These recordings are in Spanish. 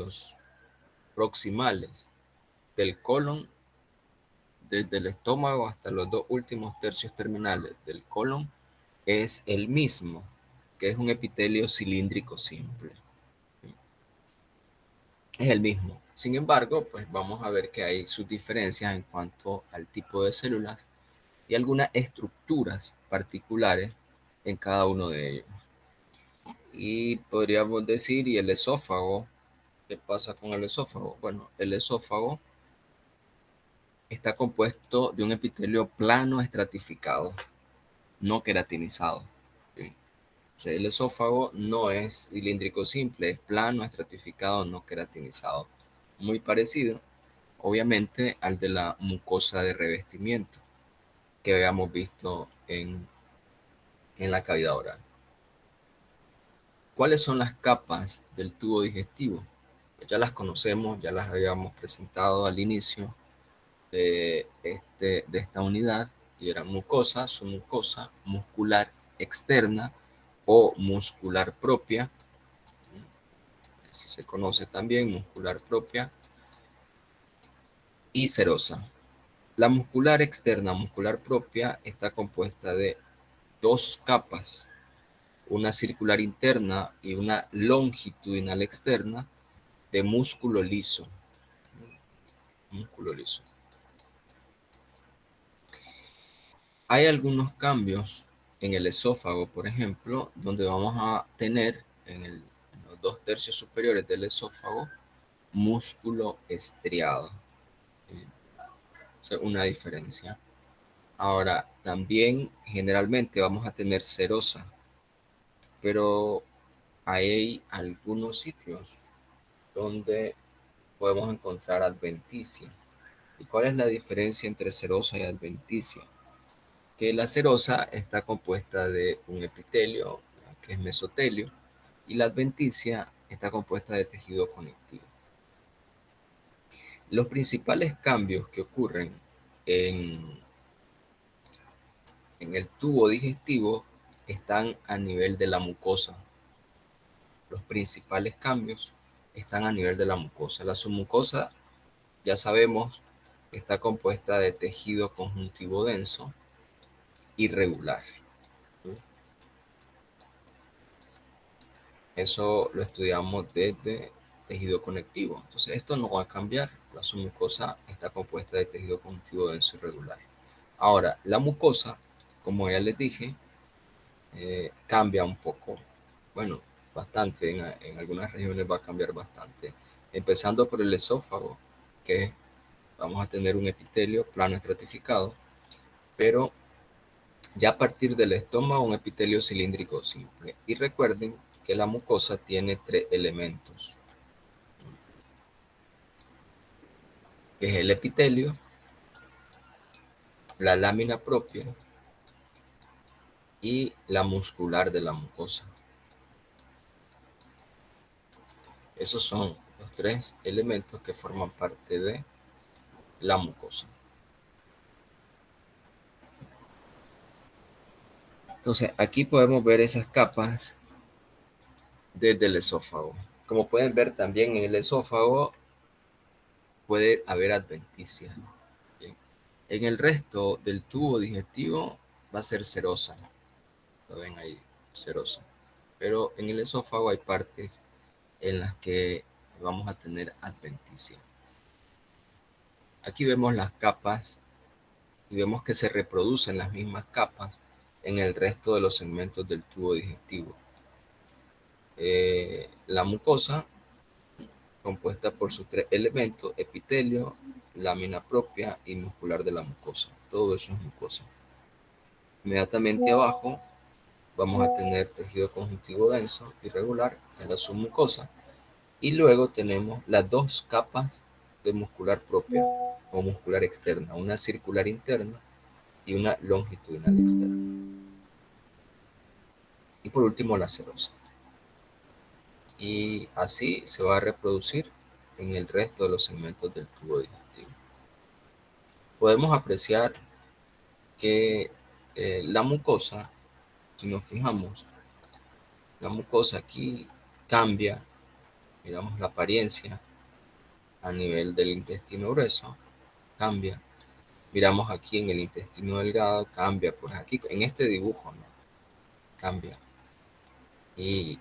tercios proximales del colon, desde el estómago hasta los 2 últimos tercios terminales del colon, es el mismo, que es un epitelio cilíndrico simple. Es el mismo. Sin embargo, pues vamos a ver que hay sus diferencias en cuanto al tipo de células y algunas estructuras particulares en cada uno de ellos. Y podríamos decir, ¿y el esófago? ¿Qué pasa con el esófago? Bueno, el esófago está compuesto de un epitelio plano estratificado, no queratinizado. ¿Sí? O sea, el esófago no es cilíndrico simple, es plano estratificado, no queratinizado. Muy parecido, obviamente, al de la mucosa de revestimiento que habíamos visto en la cavidad oral. ¿Cuáles son las capas del tubo digestivo? Pues ya las conocemos, ya las habíamos presentado al inicio de esta unidad, y era mucosa, submucosa, muscular externa o muscular propia, así se conoce también, muscular propia, y serosa. La muscular externa, muscular propia, está compuesta de dos capas, una circular interna y una longitudinal externa de músculo liso. Músculo liso. Hay algunos cambios en el esófago, por ejemplo, donde vamos a tener en los 2 tercios superiores del esófago músculo estriado. O sea, una diferencia. Ahora, también generalmente vamos a tener serosa, pero hay algunos sitios donde podemos encontrar adventicia. ¿Y cuál es la diferencia entre serosa y adventicia? Que la serosa está compuesta de un epitelio, que es mesotelio, y la adventicia está compuesta de tejido conectivo. Los principales cambios que ocurren en, en el tubo digestivo están a nivel de la mucosa. Los principales cambios están a nivel de la mucosa. La submucosa, ya sabemos, está compuesta de tejido conjuntivo denso irregular. Eso lo estudiamos desde tejido conectivo. Entonces, esto no va a cambiar. La submucosa está compuesta de tejido conjuntivo denso irregular. Ahora, la mucosa, como ya les dije, cambia un poco. Bueno, bastante. En algunas regiones va a cambiar bastante. Empezando por el esófago, que vamos a tener un epitelio plano estratificado, pero ya a partir del estómago un epitelio cilíndrico simple. Y recuerden que la mucosa tiene 3 elementos, que es el epitelio, la lámina propia y la muscular de la mucosa. Esos son los 3 elementos que forman parte de la mucosa. Entonces, aquí podemos ver esas capas desde el esófago. Como pueden ver, también en el esófago puede haber adventicia. Bien. En el resto del tubo digestivo va a ser serosa. Lo ven ahí, serosa. Pero en el esófago hay partes en las que vamos a tener adventicia. Aquí vemos las capas y vemos que se reproducen las mismas capas en el resto de los segmentos del tubo digestivo. La mucosa, compuesta por sus 3 elementos, epitelio, lámina propia y muscular de la mucosa. Todo eso es mucosa. Inmediatamente abajo vamos a tener tejido conjuntivo denso irregular en la submucosa, y luego tenemos las 2 capas de muscular propia o muscular externa, una circular interna y una longitudinal externa. Y por último la serosa. Y así se va a reproducir en el resto de los segmentos del tubo digestivo. Podemos apreciar que la mucosa, si nos fijamos, la mucosa aquí cambia miramos la apariencia a nivel del intestino grueso, cambia. Miramos aquí en el intestino delgado, cambia. Pues aquí en este dibujo, ¿no? Cambia. Y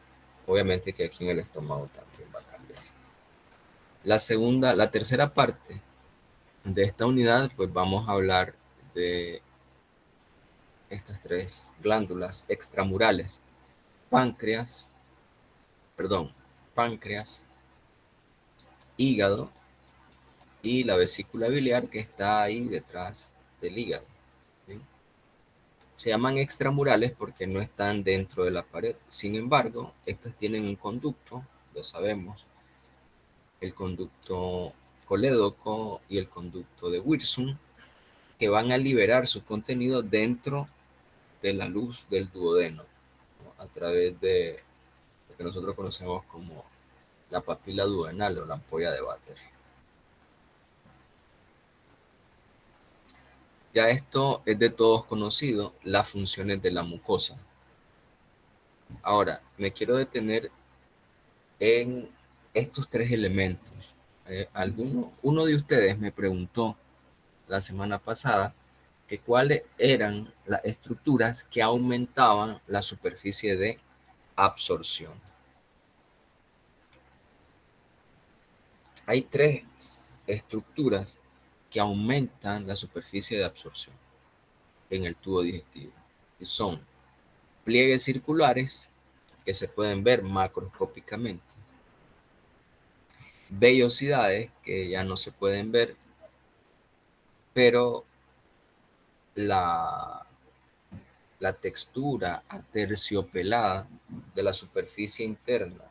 obviamente que aquí en el estómago también va a cambiar. La tercera parte de esta unidad, pues vamos a hablar de estas tres glándulas extramurales: páncreas, perdón, páncreas, hígado y la vesícula biliar que está ahí detrás del hígado. ¿Sí? Se llaman extramurales porque no están dentro de la pared. Sin embargo, estas tienen un conducto, lo sabemos, el conducto colédoco y el conducto de Wirsung, que van a liberar su contenido dentro de la luz del duodeno, ¿no? A través de lo que nosotros conocemos como la papila duodenal o la ampolla de Vater. Ya esto es de todos conocido, las funciones de la mucosa. Ahora, me quiero detener en estos tres elementos. Uno de ustedes me preguntó la semana pasada que cuáles eran las estructuras que aumentaban la superficie de absorción. Hay tres estructuras que aumentan la superficie de absorción en el tubo digestivo. Y son pliegues circulares, que se pueden ver macroscópicamente, vellosidades, que ya no se pueden ver, pero la, la textura aterciopelada de la superficie interna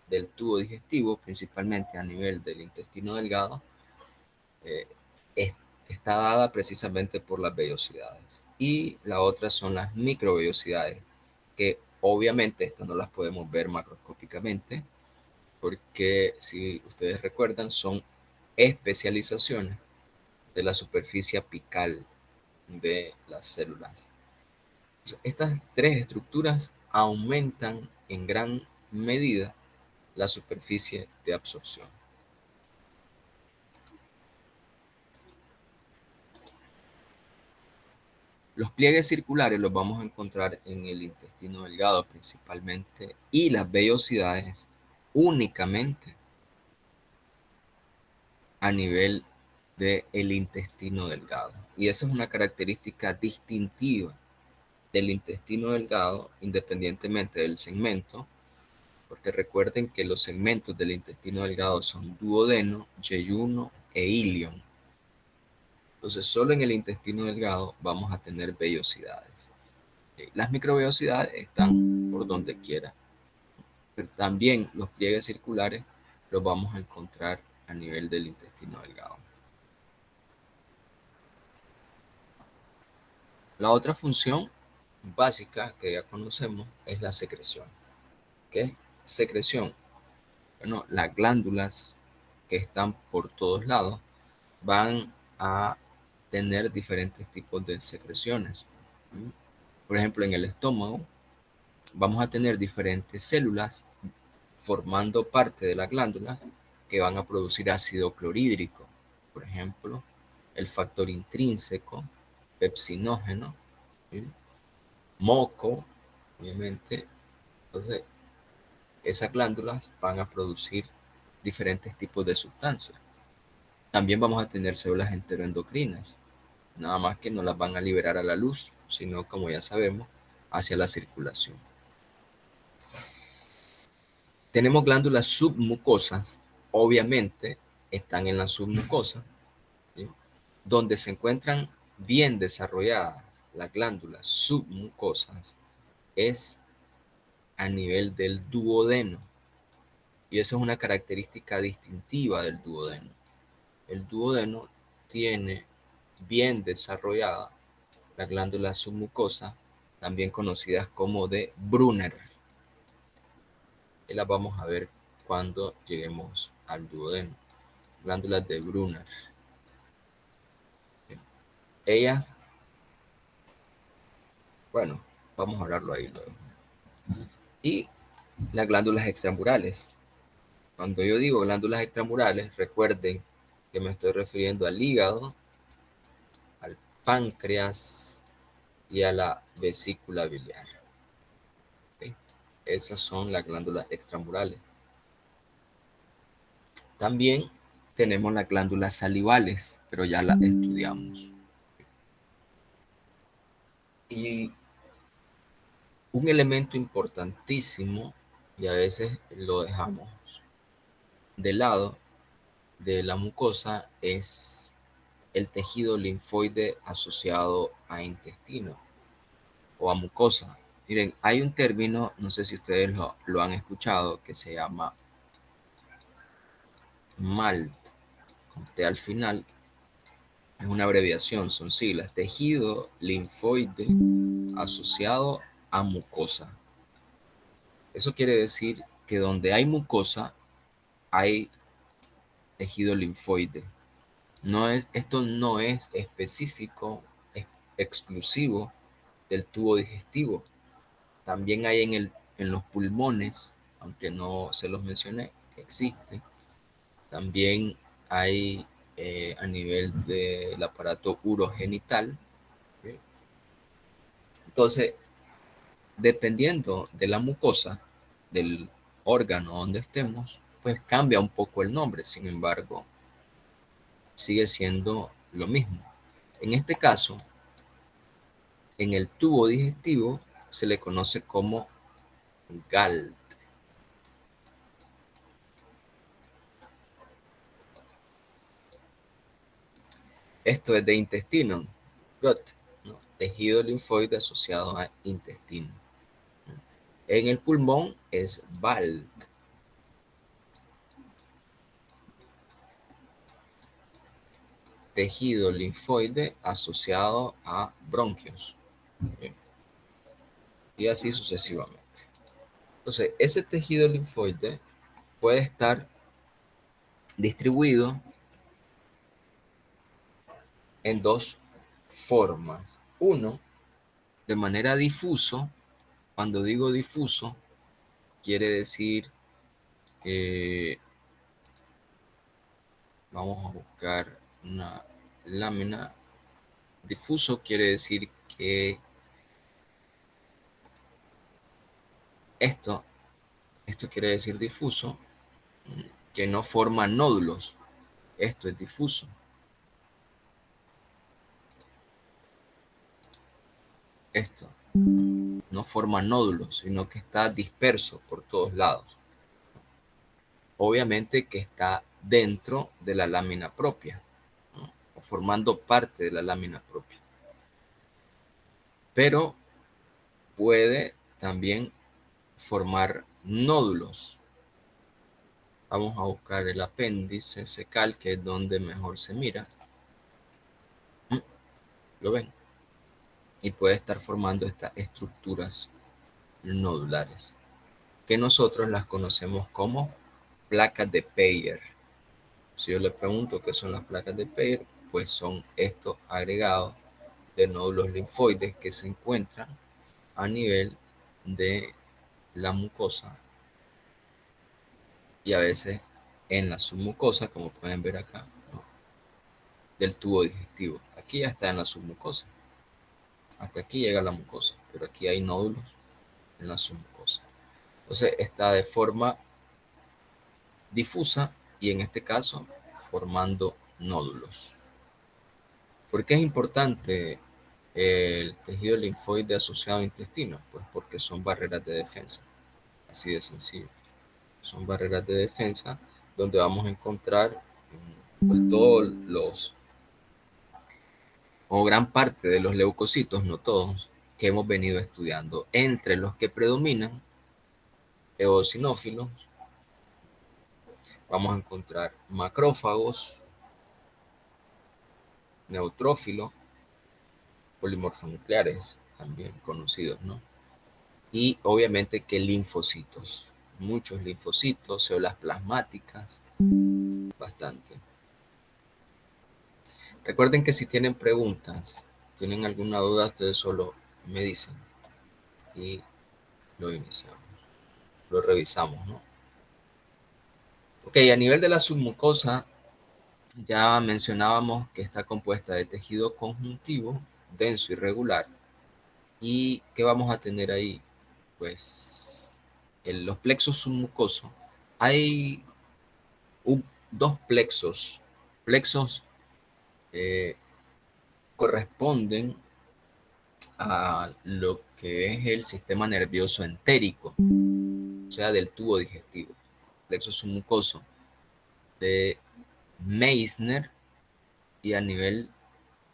del tubo digestivo, principalmente a nivel del intestino delgado, eh, es, está dada precisamente por las vellosidades. Y la otra son las microvellosidades, que obviamente estas no las podemos ver macroscópicamente, porque si ustedes recuerdan, son especializaciones de la superficie apical de las células. Estas tres estructuras aumentan en gran medida la superficie de absorción. Los pliegues circulares los vamos a encontrar en el intestino delgado principalmente, y las vellosidades únicamente a nivel del intestino delgado. Y esa es una característica distintiva del intestino delgado, independientemente del segmento, porque recuerden que los segmentos del intestino delgado son duodeno, yeyuno e ilion. Entonces, solo en el intestino delgado vamos a tener vellosidades. Las microvellosidades están por donde quiera, pero también los pliegues circulares los vamos a encontrar a nivel del intestino delgado. La otra función básica que ya conocemos es la secreción. ¿Qué secreción? Bueno, las glándulas que están por todos lados van a tener diferentes tipos de secreciones. Por ejemplo, en el estómago vamos a tener diferentes células formando parte de la glándula que van a producir ácido clorhídrico. Por ejemplo, el factor intrínseco, pepsinógeno, ¿sí? Moco, obviamente. Entonces, esas glándulas van a producir diferentes tipos de sustancias. También vamos a tener células enteroendocrinas, nada más que no las van a liberar a la luz, sino, como ya sabemos, hacia la circulación. Tenemos glándulas submucosas, obviamente están en la submucosa, ¿sí? Donde se encuentran bien desarrolladas las glándulas submucosas es a nivel del duodeno, y esa es una característica distintiva del duodeno. El duodeno tiene bien desarrollada la glándula submucosa, también conocidas como de Brunner. Y las vamos a ver cuando lleguemos al duodeno. Glándulas de Brunner. Ellas, bueno, vamos a hablarlo ahí luego. Y las glándulas extramurales. Cuando yo digo glándulas extramurales, recuerden que me estoy refiriendo al hígado, al páncreas y a la vesícula biliar. ¿Okay? Esas son las glándulas extramurales. También tenemos las glándulas salivales, pero ya las estudiamos. Y un elemento importantísimo, y a veces lo dejamos de lado, de la mucosa, es el tejido linfoide asociado a intestino o a mucosa. Miren, hay un término, no sé si ustedes lo han escuchado, que se llama MALT, con T al final. Es una abreviación, son siglas, tejido linfoide asociado a mucosa. Eso quiere decir que donde hay mucosa hay tejido linfoide. Esto no es específico, es exclusivo del tubo digestivo. También hay en los pulmones, aunque no se los mencioné, existe. También hay a nivel del aparato urogenital. ¿Okay? Entonces, dependiendo de la mucosa, del órgano donde estemos, pues cambia un poco el nombre. Sin embargo, sigue siendo lo mismo. En este caso, en el tubo digestivo se le conoce como GALT. Esto es de intestino, gut, ¿no? Tejido linfoide asociado a intestino. En el pulmón es BALT, tejido linfoide asociado a bronquios. ¿Okay? Y así sucesivamente. Entonces, ese tejido linfoide puede estar distribuido en dos formas. Uno, de manera difuso. Cuando digo difuso, quiere decir que vamos a buscar una lámina. Difuso quiere decir que esto, esto quiere decir difuso, que no forma nódulos. Esto es difuso. Esto no forma nódulos, sino que está disperso por todos lados. Obviamente que está dentro de la lámina propia, ¿no? O formando parte de la lámina propia. Pero puede también formar nódulos. Vamos a buscar el apéndice cecal, que es donde mejor se mira. ¿Lo ven? Y puede estar formando estas estructuras nodulares, que nosotros las conocemos como placas de Peyer. Si yo le pregunto qué son las placas de Peyer, pues son estos agregados de nódulos linfoides que se encuentran a nivel de la mucosa y a veces en la submucosa, como pueden ver acá, ¿no? Del tubo digestivo. Aquí ya está en la submucosa. Hasta aquí llega la mucosa, pero aquí hay nódulos en la submucosa. Entonces está de forma difusa y en este caso formando nódulos. ¿Por qué es importante el tejido linfoide asociado a intestino? Pues porque son barreras de defensa, así de sencillo. Son barreras de defensa donde vamos a encontrar pues todos los, o gran parte de los leucocitos, no todos, que hemos venido estudiando. Entre los que predominan, eosinófilos, vamos a encontrar macrófagos, neutrófilos, polimorfonucleares, también conocidos, ¿no? Y obviamente que linfocitos, muchos linfocitos, células plasmáticas, bastante. Recuerden que si tienen preguntas, tienen alguna duda, ustedes solo me dicen y lo iniciamos, lo revisamos, ¿no? Ok, a nivel de la submucosa, ya mencionábamos que está compuesta de tejido conjuntivo, denso y regular. ¿Y qué vamos a tener ahí? Pues en los plexos submucosos hay dos plexos. Plexos eh, corresponden a lo que es el sistema nervioso entérico, o sea, del tubo digestivo. Plexo submucoso de Meissner, y a nivel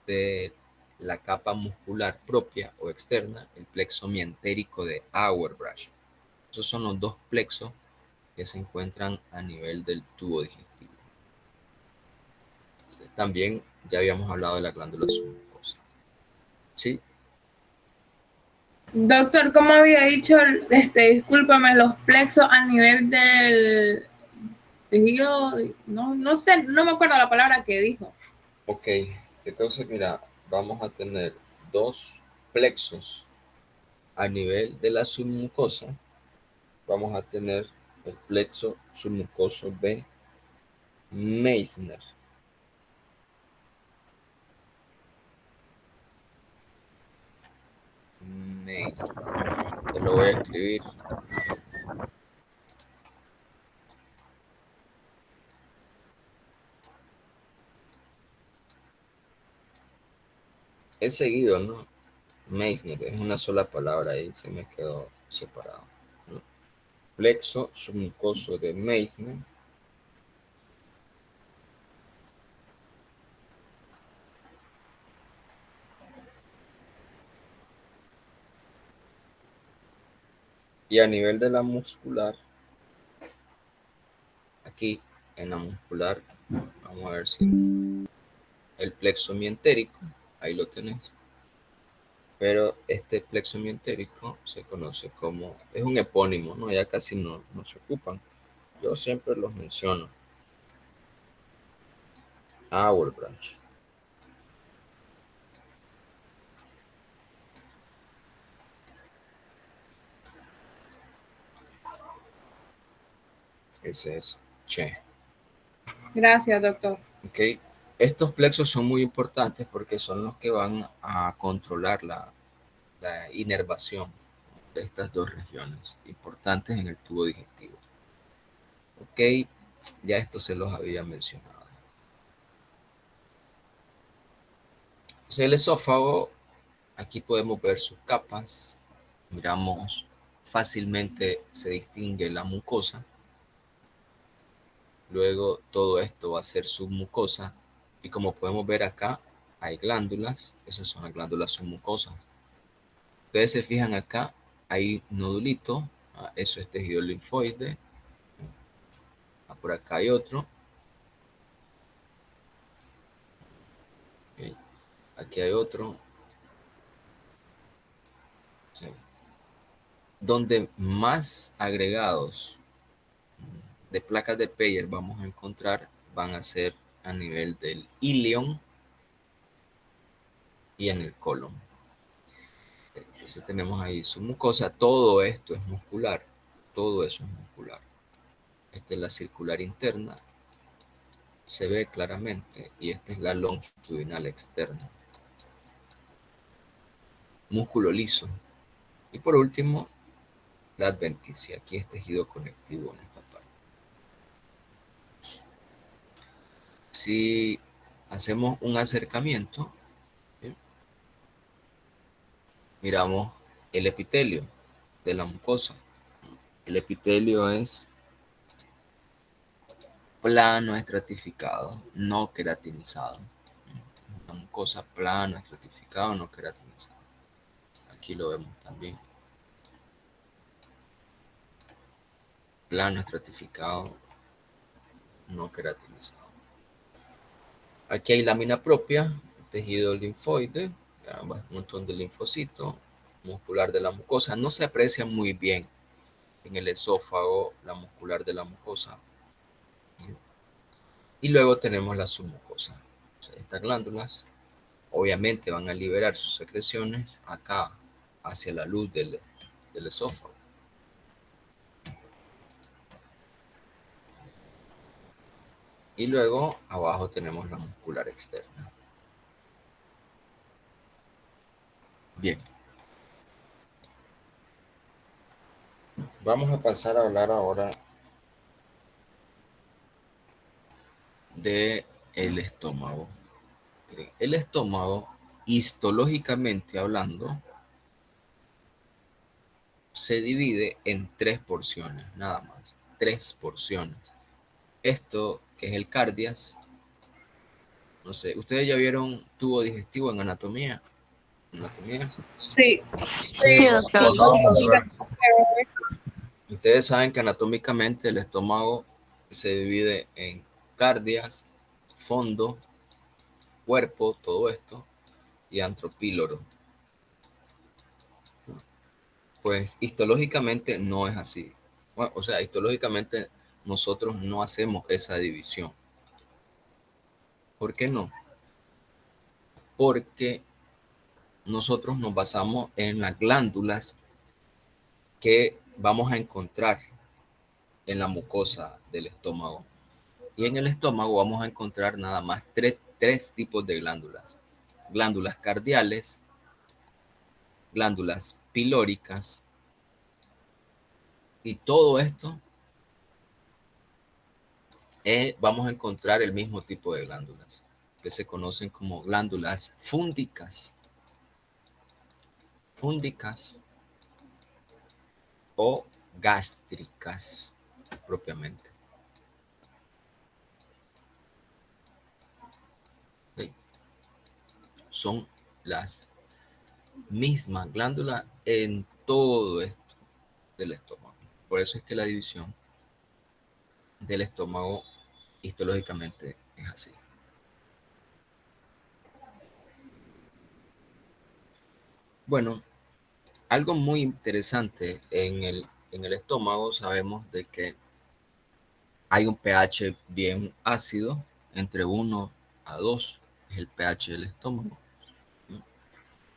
de la capa muscular propia o externa, el plexo mientérico de Auerbach. Esos son los dos plexos que se encuentran a nivel del tubo digestivo. También ya habíamos hablado de la glándula submucosa. ¿Sí? Doctor, ¿cómo había dicho, discúlpame, los plexos a nivel del tejido? No sé, no me acuerdo la palabra que dijo. Ok, entonces mira, vamos a tener dos plexos a nivel de la submucosa. Vamos a tener el plexo submucoso de Meissner. Meissner. Te lo voy a escribir. Es seguido, ¿no? Meissner, es una sola palabra ahí, se me quedó separado, ¿no? Plexo submucoso de Meissner. Y a nivel de la muscular, aquí en la muscular, vamos a ver si el plexo mientérico, ahí lo tenés. Pero este plexo mientérico se conoce como, es un epónimo, ¿no? Ya casi no se ocupan. Yo siempre los menciono. Auerbach. Ese es Che. Gracias, doctor. ¿Ok? Estos plexos son muy importantes porque son los que van a controlar la inervación de estas dos regiones importantes en el tubo digestivo. Ok, ya esto se los había mencionado. Entonces, el esófago, aquí podemos ver sus capas. Miramos fácilmente se distingue la mucosa. Luego todo esto va a ser submucosa. Y como podemos ver acá, hay glándulas. Esas son las glándulas submucosas. Ustedes se fijan acá, hay nodulito. Eso es tejido linfoide. Por acá hay otro. Okay. Aquí hay otro. Sí. Donde más agregados de placas de Peyer vamos a encontrar van a ser a nivel del ilion y en el colon. Entonces tenemos ahí su mucosa. Todo esto es muscular. Todo eso es muscular. Esta es la circular interna. Se ve claramente. Y esta es la longitudinal externa. Músculo liso. Y por último, la adventicia. Aquí es tejido conectivo en esta parte. Si hacemos un acercamiento, ¿sí? Miramos el epitelio de la mucosa. El epitelio es plano estratificado, no queratinizado. Una mucosa plano estratificado, no queratinizado. Aquí lo vemos también. Plano estratificado, no queratinizado. Aquí hay lámina propia, tejido linfoide, un montón de linfocitos, muscular de la mucosa. No se aprecia muy bien en el esófago la muscular de la mucosa. Y luego tenemos la submucosa. O sea, estas glándulas obviamente van a liberar sus secreciones acá hacia la luz del esófago. Y luego abajo tenemos la muscular externa. Bien. Vamos a pasar a hablar ahora de el estómago. El estómago, histológicamente hablando, se divide en 3 porciones, nada más. 3 porciones. Esto, que es el cardias, no sé, ¿ustedes ya vieron tubo digestivo en anatomía? ¿Anatomía? Sí, Sí, sí, doctor. sí, Ustedes saben que anatómicamente el estómago se divide en cardias, fondo, cuerpo, todo esto, y antropíloro. Pues histológicamente no es así. Bueno, o sea, histológicamente nosotros no hacemos esa división. ¿Por qué no? Porque nosotros nos basamos en las glándulas que vamos a encontrar en la mucosa del estómago. Y en el estómago vamos a encontrar nada más tres tipos de glándulas. Glándulas cardiales, glándulas pilóricas, y todo esto vamos a encontrar el mismo tipo de glándulas, que se conocen como glándulas fúndicas o gástricas propiamente. ¿Sí? Son las mismas glándulas en todo esto del estómago. Por eso es que la división del estómago histológicamente es así. Bueno, algo muy interesante en el estómago, sabemos de que hay un pH bien ácido, entre 1 a 2 es el pH del estómago.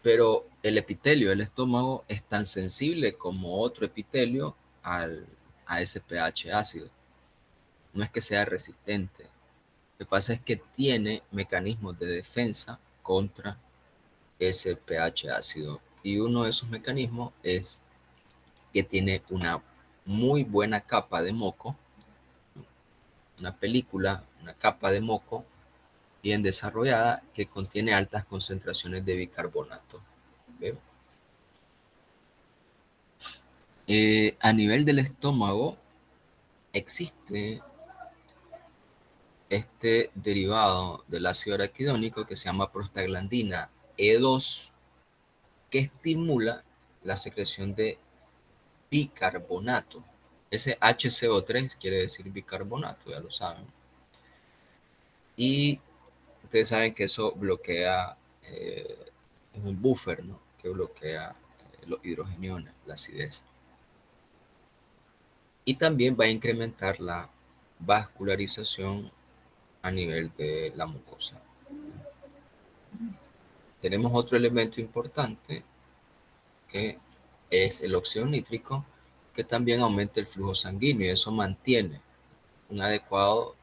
Pero el epitelio del estómago es tan sensible como otro epitelio a ese pH ácido. No es que sea resistente. Lo que pasa es que tiene mecanismos de defensa contra ese pH ácido. Y uno de esos mecanismos es que tiene una muy buena capa de moco, una capa de moco bien desarrollada que contiene altas concentraciones de bicarbonato. A nivel del estómago existe este derivado del ácido araquidónico que se llama prostaglandina E2, que estimula la secreción de bicarbonato. Ese HCO3 quiere decir bicarbonato, ya lo saben. Y ustedes saben que eso bloquea, es un buffer, ¿no? Que bloquea los hidrogeniones, la acidez. Y también va a incrementar la vascularización a nivel de la mucosa. Tenemos otro elemento importante que es el óxido nítrico, que también aumenta el flujo sanguíneo y eso mantiene un adecuado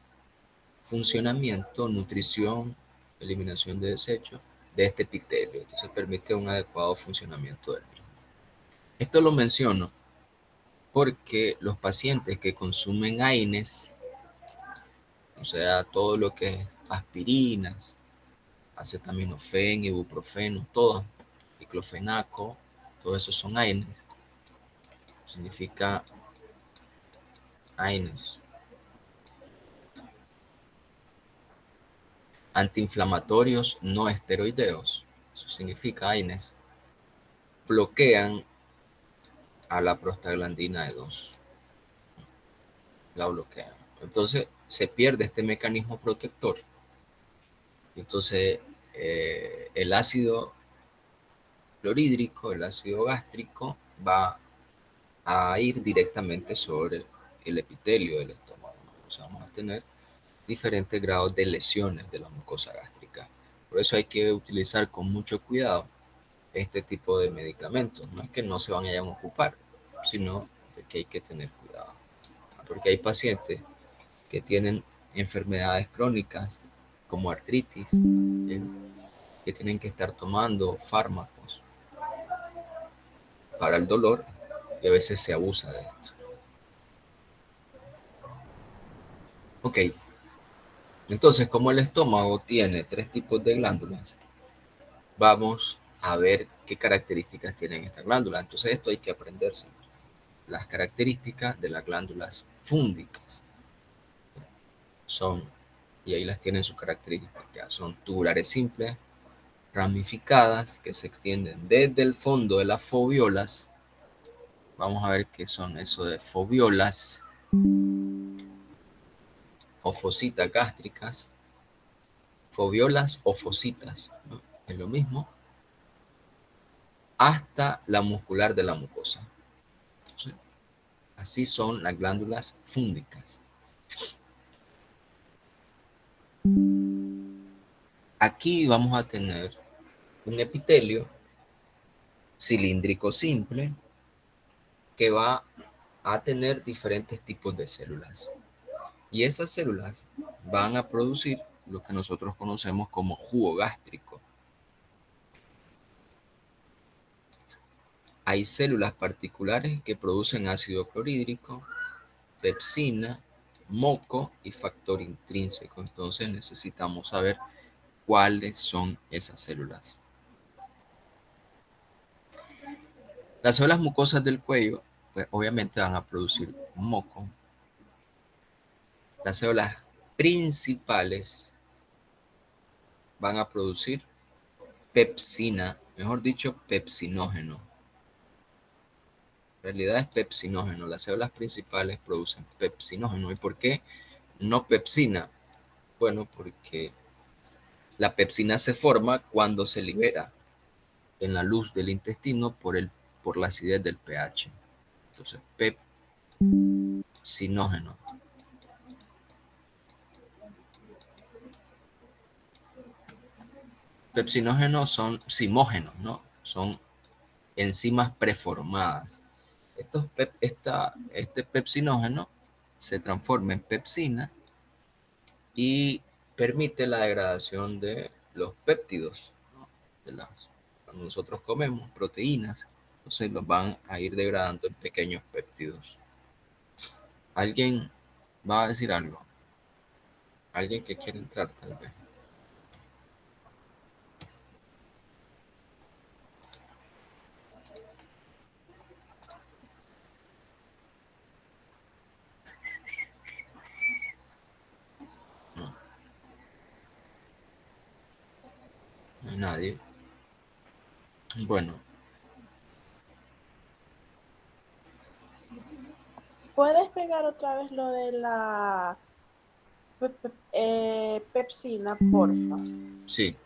funcionamiento, nutrición, eliminación de desechos de este epitelio. Entonces permite un adecuado funcionamiento del mismo. Esto lo menciono porque los pacientes que consumen AINES, o sea, todo lo que es aspirinas, acetaminofén, ibuprofeno, todo, diclofenaco, todo eso son AINES. Significa AINES. Antiinflamatorios no esteroideos, eso significa AINES, bloquean a la prostaglandina E2. La bloquean. Entonces se pierde este mecanismo protector. Entonces el ácido clorhídrico, el ácido gástrico, va a ir directamente sobre el epitelio del estómago. O sea, vamos a tener diferentes grados de lesiones de la mucosa gástrica. Por eso hay que utilizar con mucho cuidado este tipo de medicamentos. No es que no se van a ocupar, sino que hay que tener cuidado. Porque hay pacientes que tienen enfermedades crónicas como artritis, que tienen que estar tomando fármacos para el dolor y a veces se abusa de esto. Ok, entonces como el estómago tiene 3 tipos de glándulas, vamos a ver qué características tienen estas glándulas. Entonces esto hay que aprenderse. Las características de las glándulas fúngicas son, y ahí las tienen sus características, son tubulares simples, ramificadas, que se extienden desde el fondo de las foviolas. Vamos a ver qué son eso de foviolas o fositas gástricas. Foviolas o fositas, ¿no? Es lo mismo, hasta la muscular de la mucosa. ¿Sí? Así son las glándulas fúngicas. Aquí vamos a tener un epitelio cilíndrico simple que va a tener diferentes tipos de células. Y esas células van a producir lo que nosotros conocemos como jugo gástrico. Hay células particulares que producen ácido clorhídrico, pepsina, moco y factor intrínseco. Entonces necesitamos saber cuáles son esas células. Las células mucosas del cuello, pues obviamente van a producir moco. Las células principales van a producir pepsina, mejor dicho, pepsinógeno. En realidad es pepsinógeno. Las células principales producen pepsinógeno. ¿Y por qué no pepsina? Bueno, porque la pepsina se forma cuando se libera en la luz del intestino por la acidez del pH. Entonces, pepsinógeno. Pepsinógenos son simógenos, ¿no? Son enzimas preformadas. Este pepsinógeno se transforma en pepsina y permite la degradación de los péptidos, ¿no? Cuando nosotros comemos proteínas, entonces los van a ir degradando en pequeños péptidos. ¿Alguien va a decir algo? ¿Alguien que quiere entrar tal vez? No, no hay nadie. Bueno, ¿Puedes pegar otra vez lo de la pepsina, porfa? sí.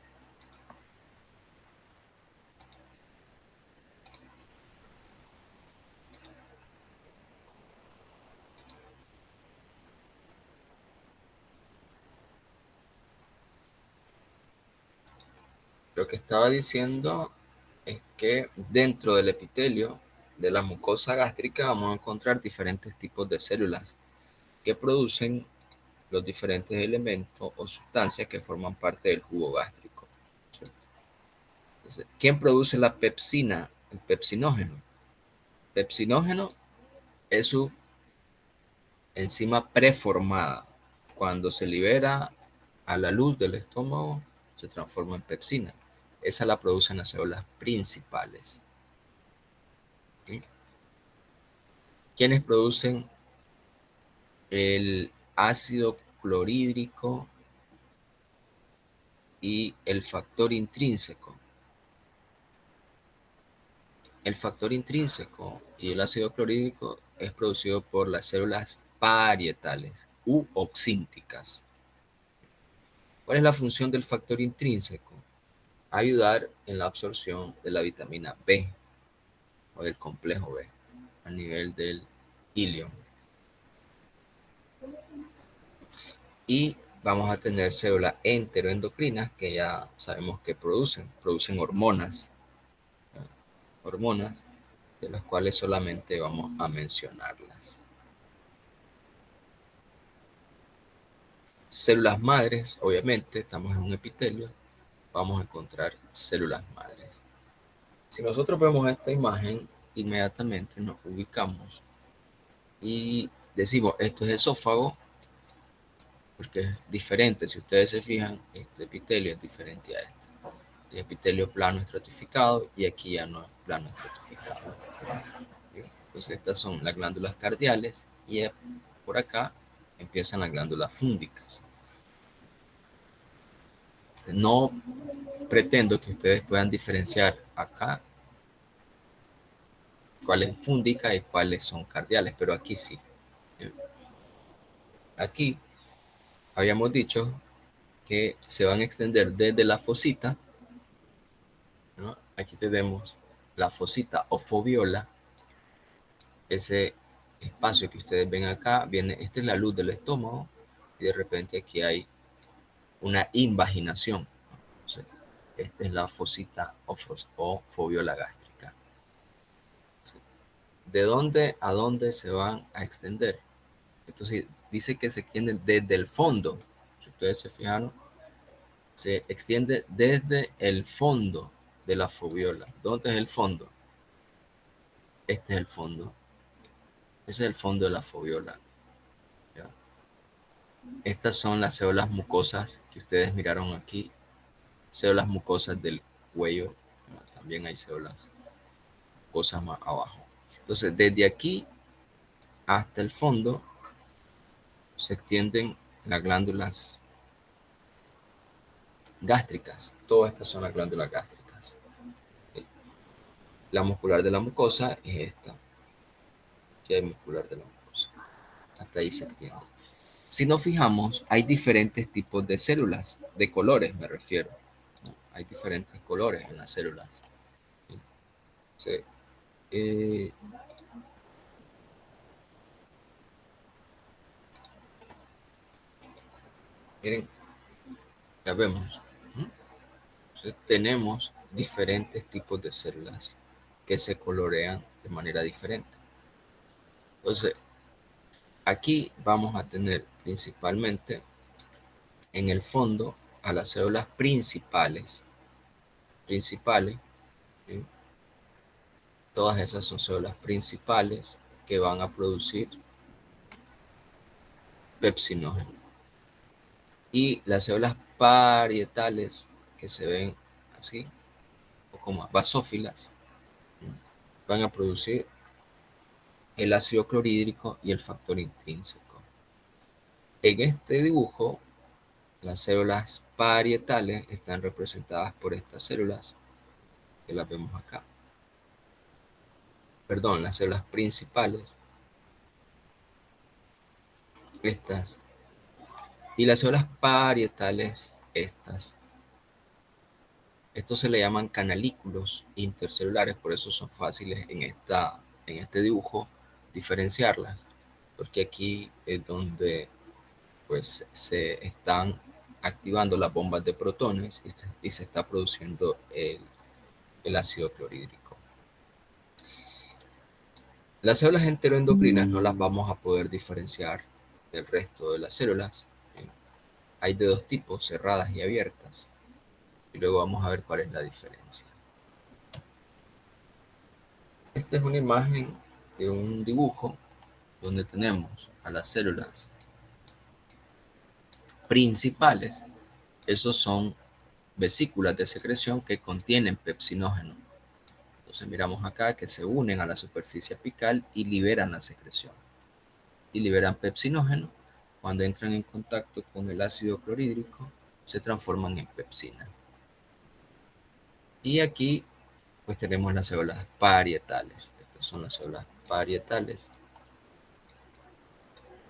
Lo que estaba diciendo es que dentro del epitelio de la mucosa gástrica vamos a encontrar diferentes tipos de células que producen los diferentes elementos o sustancias que forman parte del jugo gástrico. Entonces, ¿quién produce la pepsina? El pepsinógeno. Pepsinógeno es su enzima preformada. Cuando se libera a la luz del estómago, se transforma en pepsina. Esa la producen las células principales. ¿Sí? ¿Quiénes producen el ácido clorhídrico y el factor intrínseco? El factor intrínseco y el ácido clorhídrico es producido por las células parietales u oxínticas. ¿Cuál es la función del factor intrínseco? Ayudar en la absorción de la vitamina B o del complejo B a nivel del ilion. Y vamos a tener células enteroendocrinas que ya sabemos que producen hormonas, hormonas de las cuales solamente vamos a mencionarlas. células madres, obviamente, estamos en un epitelio, vamos a encontrar células madres. Si nosotros vemos esta imagen, inmediatamente nos ubicamos y decimos, esto es esófago, porque es diferente. Si ustedes se fijan, este epitelio es diferente a este. El epitelio plano estratificado y aquí ya no es plano estratificado. Entonces estas son las glándulas cardiales y por acá empiezan las glándulas fúngicas. No pretendo que ustedes puedan diferenciar acá cuál es fúngica y cuáles son cardiales, pero aquí sí. Aquí habíamos dicho que se van a extender desde la fosita, ¿no? Aquí tenemos la fosita o foviola, ese espacio que ustedes ven acá, esta es la luz del estómago, y de repente aquí hay una invaginación. Entonces, esta es la fosita o foviola gástrica. ¿De dónde a dónde se van a extender? Entonces, dice que se extienden desde el fondo. Si ustedes se fijaron, se extiende desde el fondo de la foviola. ¿Dónde es el fondo? Este es el fondo. Ese es el fondo de la foviola. ¿Ya? Estas son las células mucosas que ustedes miraron aquí. Células mucosas del cuello. También hay células mucosas más abajo. Entonces, desde aquí hasta el fondo se extienden las glándulas gástricas. Todas estas son las glándulas gástricas. La muscular de la mucosa es esta. Aquí hay muscular de la mucosa. Hasta ahí se extiende. Si nos fijamos, hay diferentes tipos de células, de colores me refiero. Hay diferentes colores en las células. Sí. Miren, ya vemos. Entonces, tenemos diferentes tipos de células que se colorean de manera diferente. Entonces, aquí vamos a tener principalmente en el fondo a las células principales. ¿Sí? Todas esas son células principales que van a producir pepsinógeno. Y las células parietales que se ven así, o como basófilas, van a producir el ácido clorhídrico y el factor intrínseco. En este dibujo, las células parietales están representadas por estas células que las vemos acá. Perdón, las células principales, estas, y las células parietales, estas. Estos se le llaman canalículos intercelulares, por eso son fáciles en este dibujo diferenciarlas, porque aquí es donde pues se están activando las bombas de protones y se está produciendo el ácido clorhídrico. Las células enteroendocrinas no las vamos a poder diferenciar del resto de las células. Hay de dos tipos, cerradas y abiertas. Y luego vamos a ver cuál es la diferencia. Esta es una imagen de un dibujo donde tenemos a las células principales. Esos son vesículas de secreción que contienen pepsinógeno. Entonces miramos acá que se unen a la superficie apical y liberan la secreción. Y liberan pepsinógeno. Cuando entran en contacto con el ácido clorhídrico, se transforman en pepsina. Y aquí pues tenemos las células parietales. Estas son las células parietales.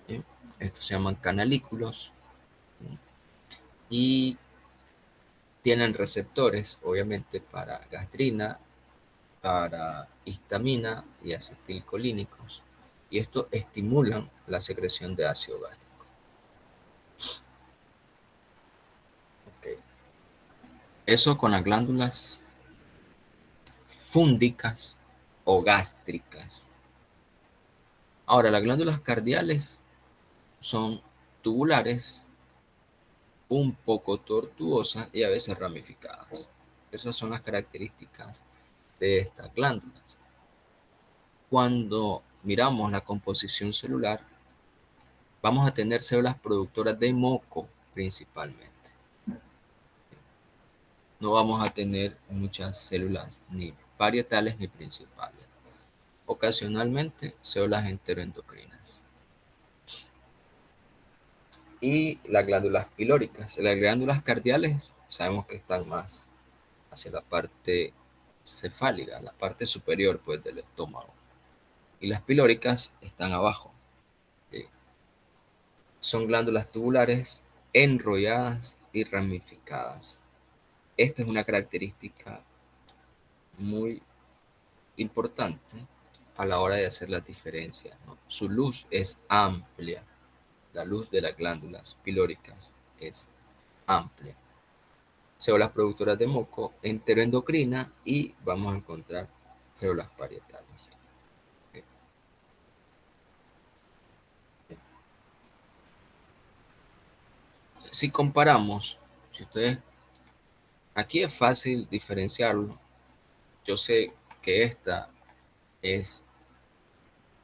¿Sí? Estos se llaman canalículos. Y tienen receptores, obviamente, para gastrina, para histamina y acetilcolínicos. Y estos estimulan la secreción de ácido gástrico. Okay. Eso con las glándulas fúngicas o gástricas. Ahora, las glándulas cardiales son tubulares un poco tortuosas y a veces ramificadas. Esas son las características de estas glándulas. Cuando miramos la composición celular, vamos a tener células productoras de moco principalmente. No vamos a tener muchas células ni parietales ni principales. Ocasionalmente, células enteroendocrinas. Y las glándulas pilóricas. Las glándulas cardiales sabemos que están más hacia la parte cefálica, la parte superior pues, del estómago. Y las pilóricas están abajo. Son glándulas tubulares enrolladas y ramificadas. Esta es una característica muy importante a la hora de hacer las diferencias, ¿no? Su luz es amplia. La luz de las glándulas pilóricas es amplia. Células productoras de moco, enteroendocrina y vamos a encontrar células parietales. Si comparamos, si ustedes, aquí es fácil diferenciarlo. Yo sé que esta es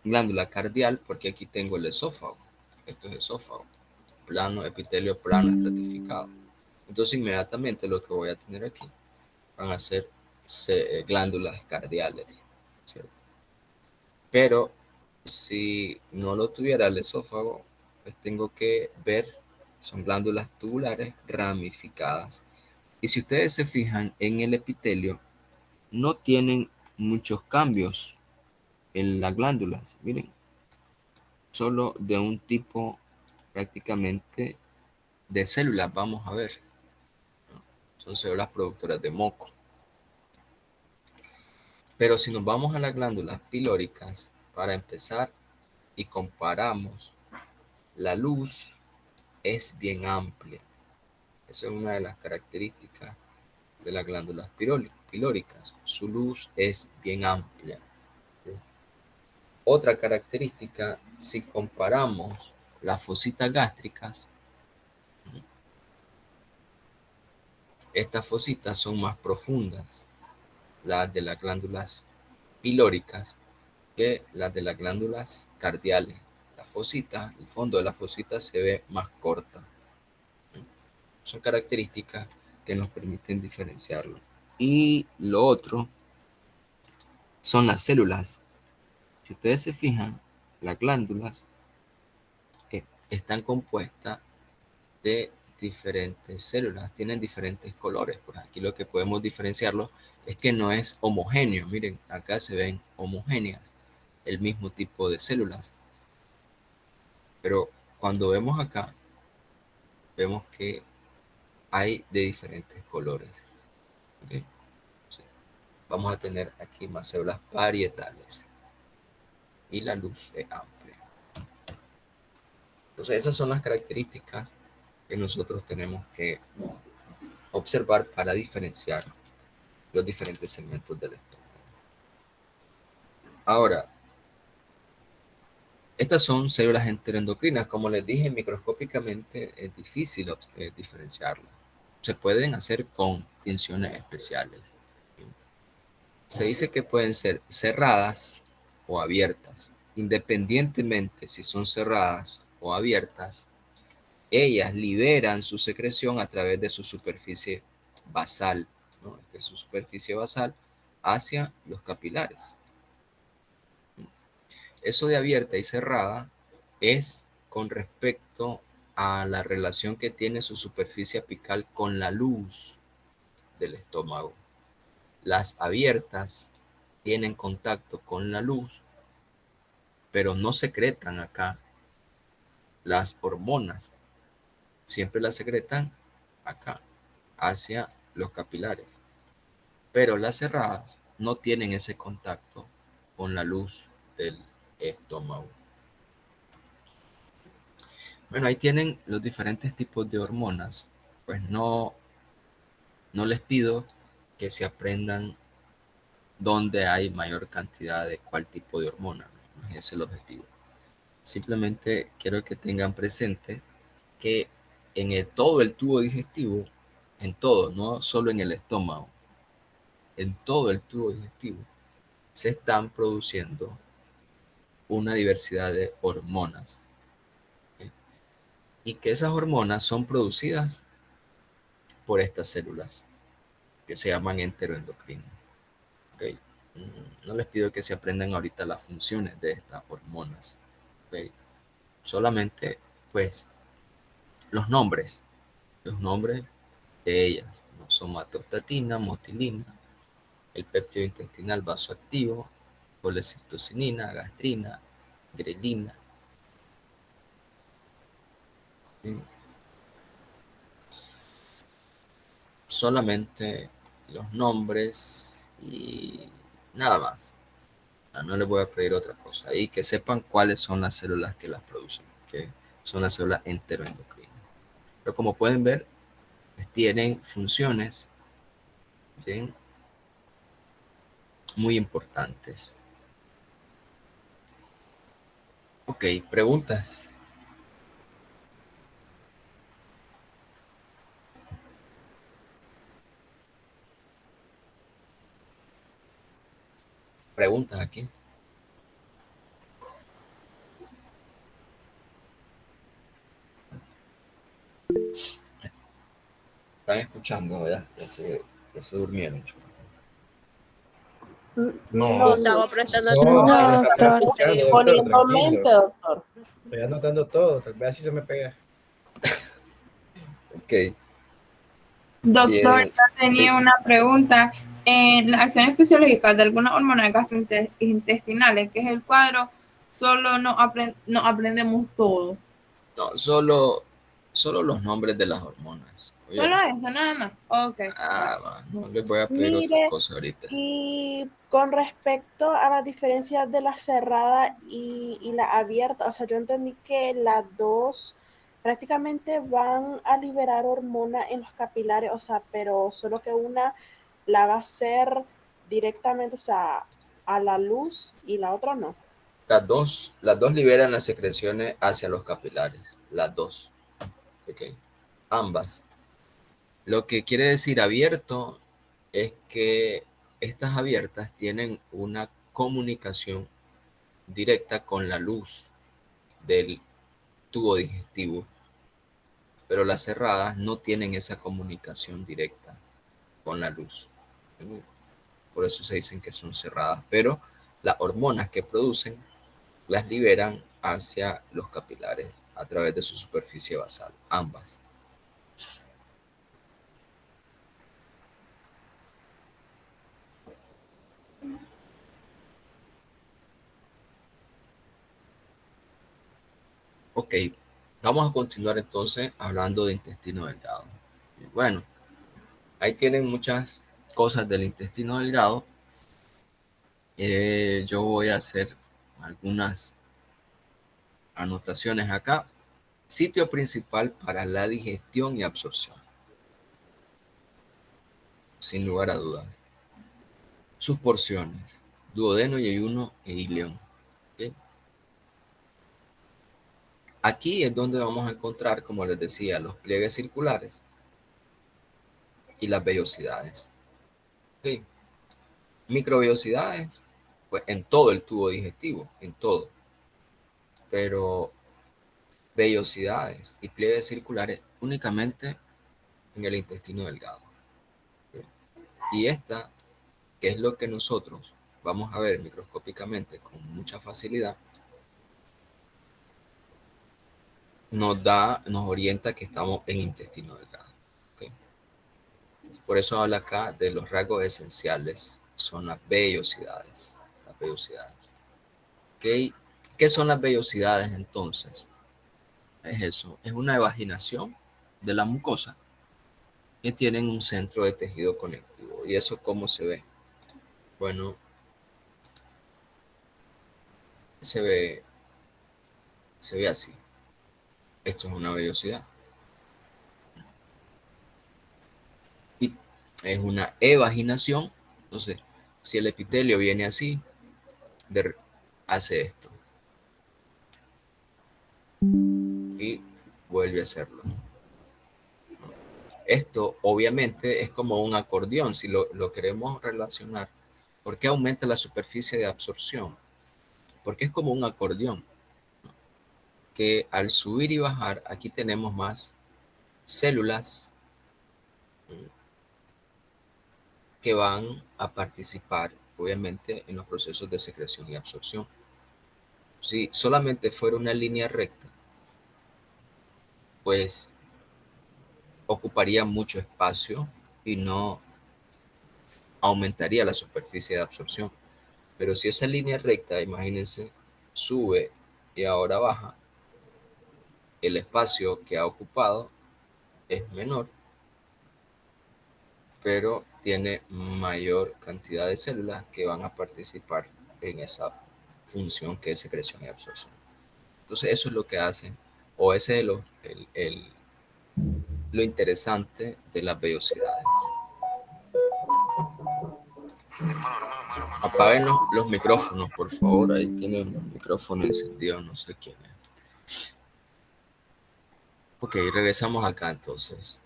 glándula cardial porque aquí tengo el esófago. Esto es esófago, plano, epitelio plano estratificado. Entonces inmediatamente lo que voy a tener aquí van a ser glándulas cardiales, ¿cierto? Pero si no lo tuviera el esófago, pues tengo que ver, son glándulas tubulares ramificadas. Y si ustedes se fijan en el epitelio, no tienen muchos cambios en las glándulas. Miren, solo de un tipo prácticamente de células, vamos a ver, ¿no? Son células productoras de moco. Pero si nos vamos a las glándulas pilóricas, para empezar, y comparamos, la luz es bien amplia. Esa es una de las características de las glándulas pilóricas. Su luz es bien amplia. ¿Sí? Otra característica, si comparamos las fositas gástricas, estas fositas son más profundas, las de las glándulas pilóricas, que las de las glándulas cardiales. La fosita, el fondo de la fosita se ve más corta. Son características que nos permiten diferenciarlo. Y lo otro son las células. Si ustedes se fijan, las glándulas están compuestas de diferentes células, tienen diferentes colores. Por aquí lo que podemos diferenciarlo es que no es homogéneo. Miren, acá se ven homogéneas, el mismo tipo de células. Pero cuando vemos acá, vemos que hay de diferentes colores. ¿Okay? Sí. Vamos a tener aquí más células parietales. Y la luz es amplia. Entonces esas son las características que nosotros tenemos que observar para diferenciar los diferentes segmentos del estómago. Ahora, estas son células enteroendocrinas. Como les dije, microscópicamente es difícil diferenciarlas. Se pueden hacer con tinciones especiales. Se dice que pueden ser cerradas o abiertas. Independientemente si son cerradas o abiertas, ellas liberan su secreción a través de su superficie basal, ¿no? De su superficie basal hacia los capilares. Eso de abierta y cerrada es con respecto a la relación que tiene su superficie apical con la luz del estómago. Las abiertas tienen contacto con la luz, pero no secretan acá las hormonas. Siempre las secretan acá, hacia los capilares. Pero las cerradas no tienen ese contacto con la luz del estómago. Bueno, ahí tienen los diferentes tipos de hormonas. Pues no les pido que se aprendan dónde hay mayor cantidad de cuál tipo de hormona. No es ese el objetivo. Simplemente quiero que tengan presente que todo el tubo digestivo, en todo, no solo en el estómago, en todo el tubo digestivo, se están produciendo una diversidad de hormonas. ¿Sí? Y que esas hormonas son producidas por estas células que se llaman enteroendocrinas. ¿Okay? No les pido que se aprendan ahorita las funciones de estas hormonas. ¿Okay? Solamente, pues, los nombres de ellas, ¿no? Somatostatina, motilina, el péptido intestinal vasoactivo, colecistocinina, gastrina, grelina. ¿Sí? Solamente los nombres y nada más. No les voy a pedir otra cosa. Y que sepan cuáles son las células que las producen, que son las células enteroendocrinas. Pero como pueden ver, pues tienen funciones, ¿bien?, muy importantes. Ok, preguntas. Preguntas aquí. Están escuchando, ¿verdad? Ya se durmieron. No, Estaba prestando No, atención. estaba doctor. escuchando, doctor, poniendo tranquilo. mente, doctor. Estoy anotando todo, tal vez así se me pega. Ok, Doctor, bien. yo tenía Sí. una pregunta. En las acciones fisiológicas de algunas hormonas gastrointestinales, que es el cuadro, solo no aprendemos todo. No, solo los nombres de las hormonas. Solo ¿Oyeron? eso, nada más. Ok, Ah, gracias. va, no les voy a pedir otra Mire, cosa ahorita. y con respecto a la diferencia de la cerrada y la abierta, o sea, yo entendí que las dos prácticamente van a liberar hormona en los capilares, o sea, pero solo que una la va a hacer directamente, o sea, a la luz y la otra no. Las dos liberan las secreciones hacia los capilares. Las dos. Ok. Ambas. Lo que quiere decir abierto es que estas abiertas tienen una comunicación directa con la luz del tubo digestivo, pero las cerradas no tienen esa comunicación directa con la luz. Por eso se dicen que son cerradas, pero las hormonas que producen las liberan hacia los capilares a través de su superficie basal, ambas. Ok, vamos a continuar entonces hablando de intestino delgado. Bueno, ahí tienen muchas cosas del intestino delgado. Yo voy a hacer algunas anotaciones acá. Sitio principal para la digestión y absorción, sin lugar a dudas. Sus porciones: duodeno, yeyuno e ileón. ¿Okay? Aquí es donde vamos a encontrar, como les decía, los pliegues circulares y las vellosidades. ¿Okay? Microvellosidades, pues en todo el tubo digestivo, en todo. Pero vellosidades y pliegues circulares únicamente en el intestino delgado. ¿Okay? Y esta, que es lo que nosotros vamos a ver microscópicamente con mucha facilidad, nos orienta que estamos en intestino delgado. ¿Okay? Por eso habla acá de los rasgos esenciales, son las vellosidades. Las vellosidades. ¿Okay? ¿Qué son las vellosidades entonces? Es eso, es una evaginación de la mucosa que tienen un centro de tejido conectivo. ¿Y eso cómo se ve? Bueno, se ve así. Esto es una vellosidad. Y es una evaginación. Entonces, si el epitelio viene así, hace esto. Y vuelve a hacerlo. Esto obviamente es como un acordeón, si lo queremos relacionar. ¿Por qué aumenta la superficie de absorción? Porque es como un acordeón, ¿no? Que al subir y bajar, aquí tenemos más células que van a participar, obviamente, en los procesos de secreción y absorción. Si solamente fuera una línea recta, pues ocuparía mucho espacio y no aumentaría la superficie de absorción. Pero si esa línea recta, imagínense, sube y ahora baja, el espacio que ha ocupado es menor, pero tiene mayor cantidad de células que van a participar en esa función que es secreción y absorción. Entonces eso es lo que hacen, o ese es lo interesante de las vellosidades. Apaguen los micrófonos, por favor. Ahí tienen el micrófono encendido, no sé quién es. Ok, regresamos acá entonces.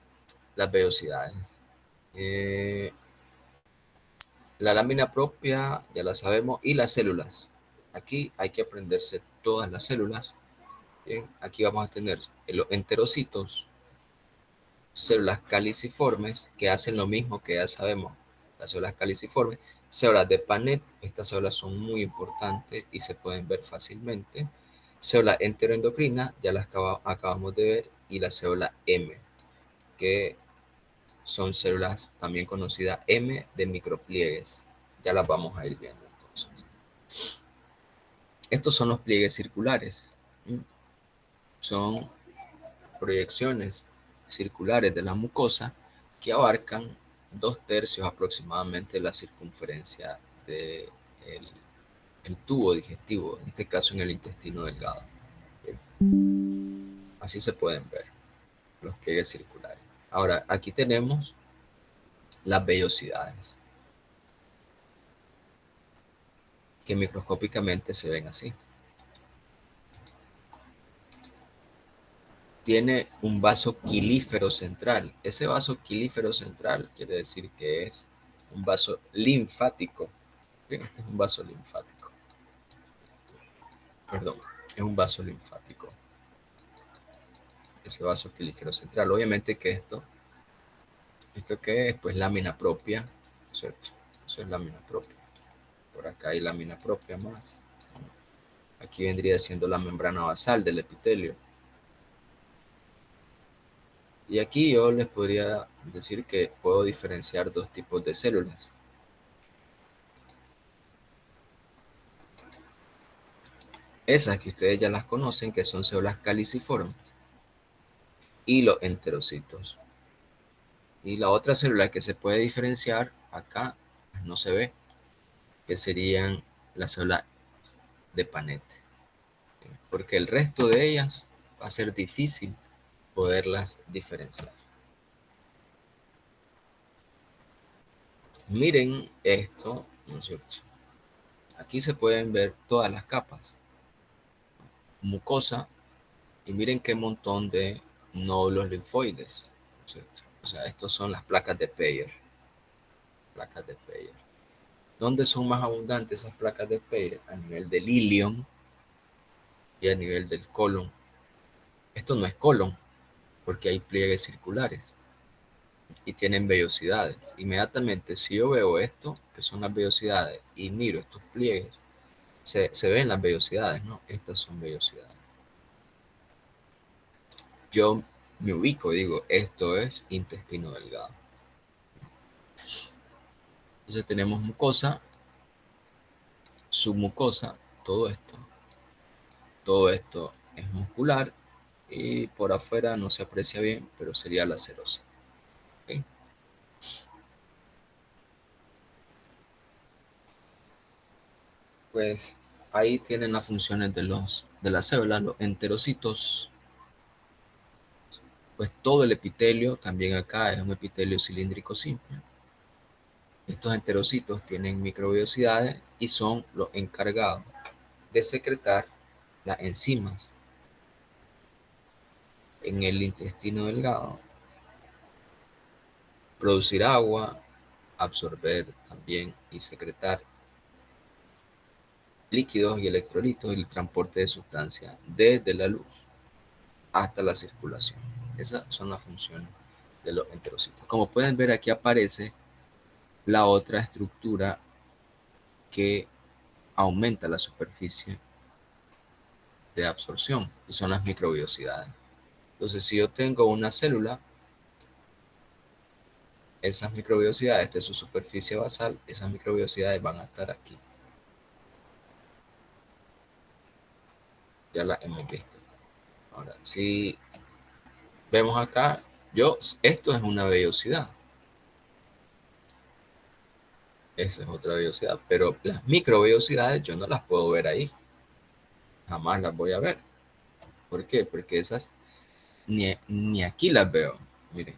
Las vellosidades. La lámina propia, ya la sabemos, y las células. Aquí hay que aprenderse todas las células. Bien, aquí vamos a tener los enterocitos, células caliciformes, que hacen lo mismo que ya sabemos, las células caliciformes, células de Panet, estas células son muy importantes y se pueden ver fácilmente, células enteroendocrinas, ya las acabamos de ver, y la célula M, que son células también conocidas M de micropliegues, ya las vamos a ir viendo entonces. Estos son los pliegues circulares, son proyecciones circulares de la mucosa que abarcan 2/3 aproximadamente de la circunferencia del el tubo digestivo, en este caso en el intestino delgado. Así se pueden ver los pliegues circulares. Ahora, aquí tenemos las vellosidades, que microscópicamente se ven así. Tiene un vaso quilífero central. Ese vaso quilífero central quiere decir que es un vaso linfático. Bien, este es un vaso linfático. Perdón, es un vaso linfático. Ese vaso quilífero central. Obviamente que ¿esto qué es? Pues lámina propia, ¿cierto? Eso es lámina propia. Por acá hay lámina propia más. Aquí vendría siendo la membrana basal del epitelio. Y aquí yo les podría decir que puedo diferenciar dos tipos de células. Esas que ustedes ya las conocen, que son células caliciformes, y los enterocitos. Y la otra célula que se puede diferenciar acá, pues no se ve, que serían las células de Panet. Porque el resto de ellas va a ser difícil poderlas diferenciar. Miren esto, ¿no es cierto? Aquí se pueden ver todas las capas. Mucosa, y miren qué montón de nódulos linfoides, ¿no es cierto? O sea, estos son las placas de Peyer. Placas de Peyer. ¿Dónde son más abundantes esas placas de Peyer? A nivel del ilion y a nivel del colon. Esto no es colon, porque hay pliegues circulares y tienen vellosidades. Inmediatamente, si yo veo esto, que son las vellosidades, y miro estos pliegues, se ven las vellosidades, ¿no? Estas son vellosidades. Yo me ubico y digo, esto es intestino delgado. Entonces tenemos mucosa, submucosa, todo esto es muscular y por afuera no se aprecia bien, pero sería la serosa. ¿Okay? Pues ahí tienen las funciones de las células, los enterocitos. Pues todo el epitelio, también acá es un epitelio cilíndrico simple. Estos enterocitos tienen microvellosidades y son los encargados de secretar las enzimas en el intestino delgado. producir agua, absorber también y secretar líquidos y electrolitos y el transporte de sustancias desde la luz hasta la circulación. Esas son las funciones de los enterocitos. Como pueden ver, aquí aparece la otra estructura que aumenta la superficie de absorción y son las microbiosidades. Entonces, si yo tengo una célula, esas microbiosidades de su superficie basal, esas microbiosidades van a estar aquí. Ya las hemos visto. Ahora, si vemos acá, esto es una vellosidad. Esa es otra vellosidad, pero las microvellosidades yo no las puedo ver ahí. Jamás las voy a ver. ¿Por qué? Porque esas ni aquí las veo. Miren,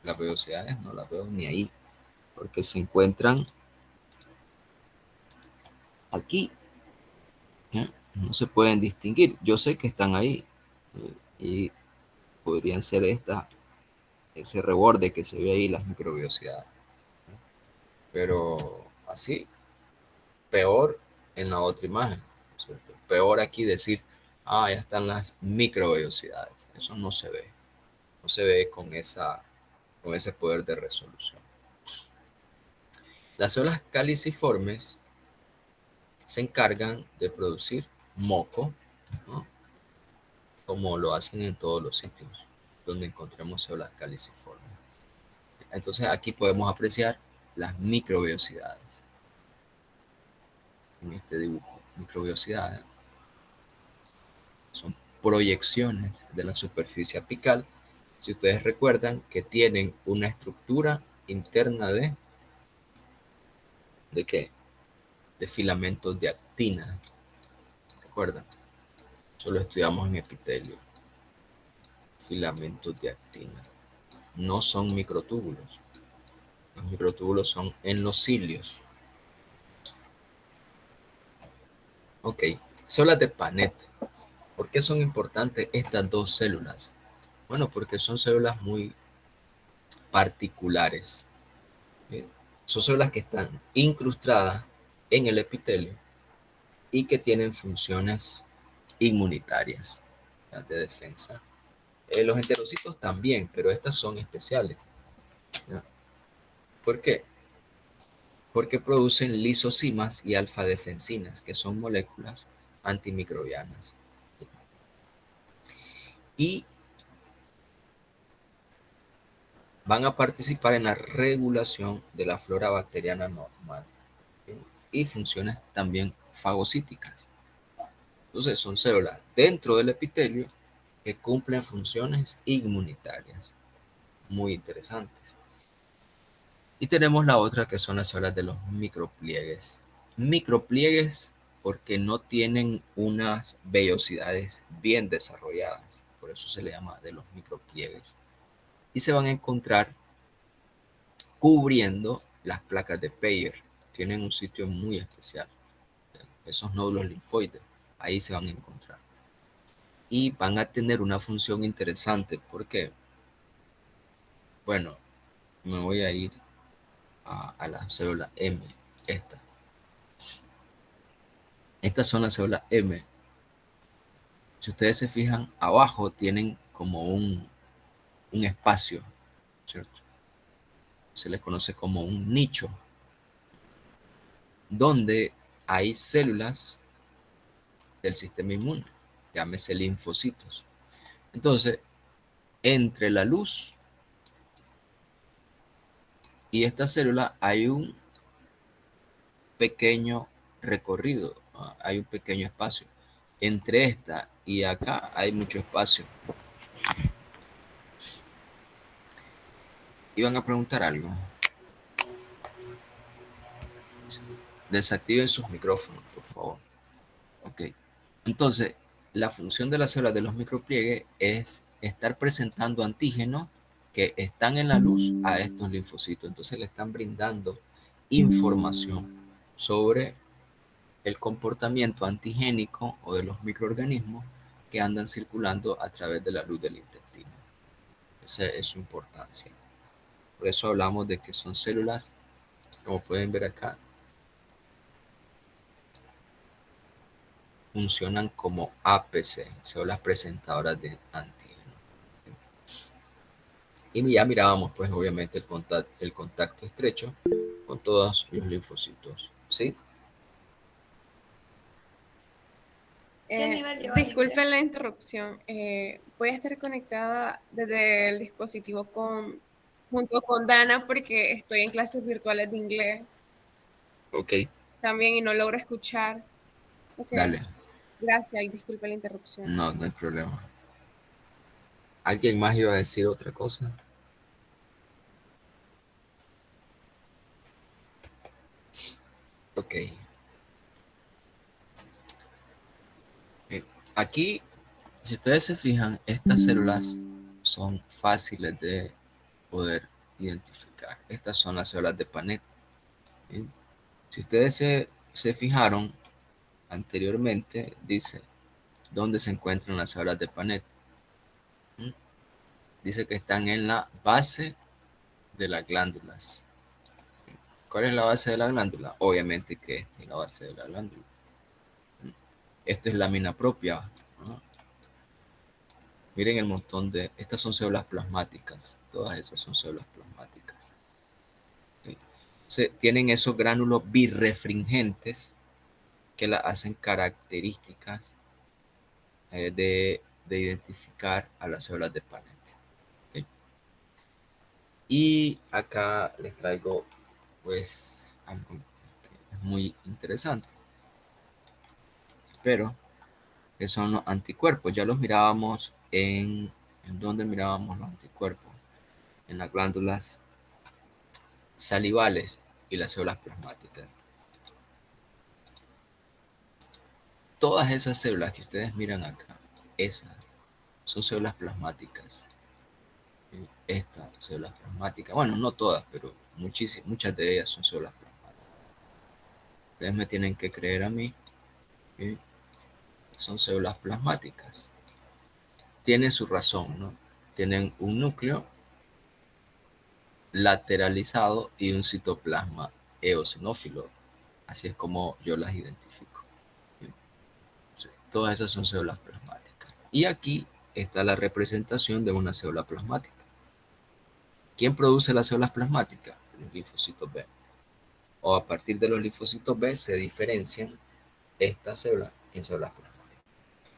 las velocidades no las veo ni ahí, porque se encuentran aquí. ¿Eh? No se pueden distinguir. Yo sé que están ahí y podrían ser ese reborde que se ve ahí, las microbiosidades. Pero así, peor en la otra imagen. ¿Cierto? Peor aquí decir, ya están las microvellosidades. Eso no se ve. No se ve con ese poder de resolución. Las células caliciformes se encargan de producir moco, ¿no? Como lo hacen en todos los sitios donde encontremos células caliciformes. Entonces aquí podemos apreciar las microvellosidades. En este dibujo, microvellosidades son proyecciones de la superficie apical. Si ustedes recuerdan que tienen una estructura interna ¿de qué? De filamentos de actina. ¿Recuerdan? Eso lo estudiamos en epitelio. Filamentos de actina. No son microtúbulos. Los microtúbulos son en los cilios. Ok, células de Paneth. ¿Por qué son importantes estas dos células? Bueno, porque son células muy particulares. Son células que están incrustadas en el epitelio y que tienen funciones inmunitarias de defensa. Los enterocitos también, pero estas son especiales. ¿Ya? ¿Por qué? Porque producen lisocimas y alfa-defensinas, que son moléculas antimicrobianas. Y van a participar en la regulación de la flora bacteriana normal. Y funciones también fagocíticas. Entonces son células dentro del epitelio que cumplen funciones inmunitarias. Muy interesantes. Y tenemos la otra que son las células de los micropliegues. Micropliegues porque no tienen unas vellosidades bien desarrolladas. Por eso se le llama de los micropliegues. Y se van a encontrar cubriendo las placas de Peyer. Tienen un sitio muy especial. Esos nódulos linfoides. Ahí se van a encontrar. Y van a tener una función interesante. ¿Por qué? Bueno, me voy a ir a la célula M. Estas son las células M. Si ustedes se fijan, abajo tienen como un espacio, ¿cierto? Se les conoce como un nicho, donde hay células del sistema inmune, llámese linfocitos. Entonces, entre la luz y esta célula hay un pequeño recorrido, hay un pequeño espacio. Entre esta y acá hay mucho espacio. Iban a preguntar algo. Desactiven sus micrófonos, por favor. Ok. Entonces, la función de las células de los micropliegues es estar presentando antígenos que están en la luz a estos linfocitos. Entonces, le están brindando información sobre el comportamiento antigénico o de los microorganismos que andan circulando a través de la luz del intestino. Esa es su importancia. Por eso hablamos de que son células, como pueden ver acá, funcionan como APC, células presentadoras de antígeno. Y ya mirábamos, pues, obviamente el contacto estrecho con todos los linfocitos, ¿sí? ¿Qué nivel lleva Disculpen la interrupción. Voy a estar conectada desde el dispositivo junto con Dana porque estoy en clases virtuales de inglés Ok, también y no logro escuchar. Ok, dale. gracias y disculpen la interrupción. No, no hay problema. ¿Alguien más iba a decir otra cosa? Ok. Aquí, si ustedes se fijan, estas células son fáciles de poder identificar. Estas son las células de Panet. ¿Sí? Si ustedes se fijaron anteriormente, dice dónde se encuentran las células de Panet. ¿Mm? Dice que están en la base de las glándulas. ¿Cuál es la base de la glándula? Obviamente que esta es la base de la glándula. Esta es lámina propia, ¿no? Miren el montón de... Estas son células plasmáticas. Todas esas son células plasmáticas. ¿Sí? Tienen esos gránulos birrefringentes que las hacen características de identificar a las células de Panet. ¿Sí? Y acá les traigo pues algo que es muy interesante. Pero que son los anticuerpos. Ya los mirábamos ¿en dónde mirábamos los anticuerpos? En las glándulas salivales y las células plasmáticas. Todas esas células que ustedes miran acá, esas son células plasmáticas. Estas células plasmáticas, bueno, no todas, pero muchas de ellas son células plasmáticas. Ustedes me tienen que creer a mí, ¿sí? Son células plasmáticas. Tiene su razón, ¿no? Tienen un núcleo lateralizado y un citoplasma eosinófilo. Así es como yo las identifico. Sí, todas esas son células plasmáticas. Y aquí está la representación de una célula plasmática. ¿Quién produce las células plasmáticas? Los linfocitos B. O a partir de los linfocitos B se diferencian estas células en células plasmáticas.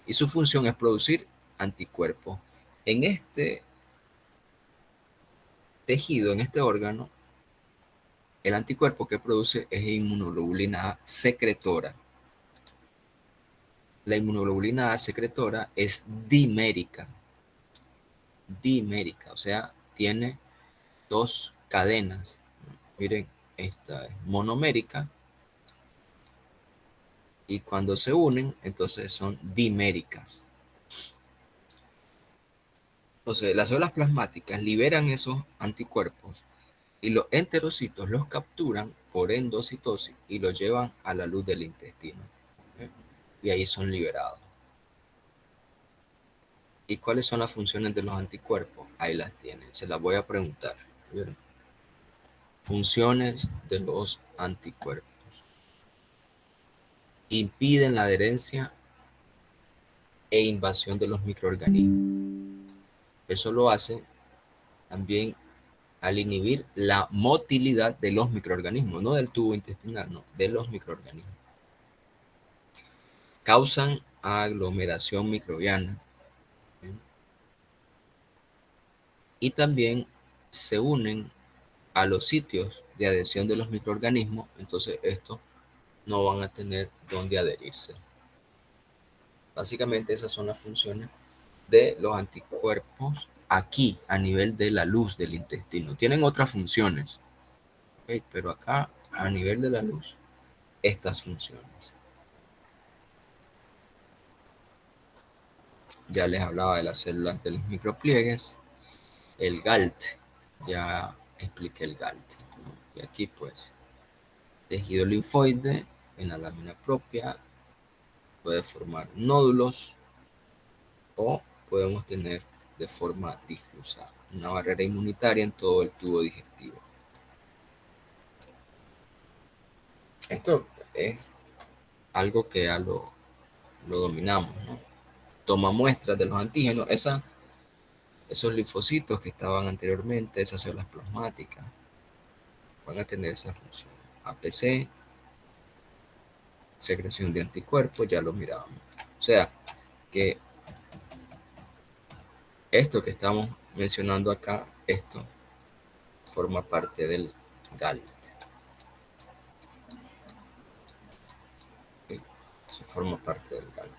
Y su función es producir anticuerpos. En este tejido, en este órgano, el anticuerpo que produce es inmunoglobulina A secretora. La inmunoglobulina A secretora es dimérica. Dimérica, o sea, tiene dos cadenas. Miren, esta es monomérica. Y cuando se unen, entonces son diméricas. Entonces, las células plasmáticas liberan esos anticuerpos y los enterocitos los capturan por endocitosis y los llevan a la luz del intestino. ¿Okay? Y ahí son liberados. ¿Y cuáles son las funciones de los anticuerpos? Ahí las tienen. Se las voy a preguntar. ¿Vieron? Funciones de los anticuerpos. Impiden la adherencia e invasión de los microorganismos. Eso lo hace también al inhibir la motilidad de los microorganismos, no del tubo intestinal, no, de los microorganismos. Causan aglomeración microbiana. ¿Sí? Y también se unen a los sitios de adhesión de los microorganismos, entonces estos no van a tener dónde adherirse. Básicamente esas son las funciones de los anticuerpos aquí a nivel de la luz del intestino. Tienen otras funciones, ¿okay? Pero acá a nivel de la luz, estas funciones. Ya les hablaba de las células de los micropliegues, el GALT, ya expliqué el GALT, ¿no? Y aquí pues tejido linfoide en la lámina propia puede formar nódulos o podemos tener de forma difusa una barrera inmunitaria en todo el tubo digestivo. Esto es algo que ya lo dominamos, ¿no? Toma muestras de los antígenos, esos linfocitos que estaban anteriormente, esas células plasmáticas, van a tener esa función. APC, secreción de anticuerpos, ya lo mirábamos. O sea, que esto que estamos mencionando acá, esto forma parte del GALT. ¿Sí? Eso forma parte del GALT.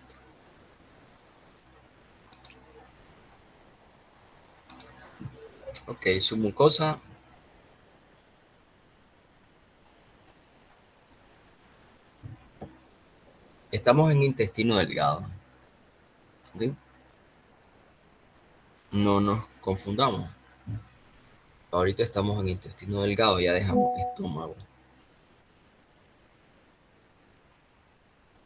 Ok, su mucosa. Estamos en intestino delgado. ¿Sí? No nos confundamos. Ahorita estamos en intestino delgado, ya dejamos estómago.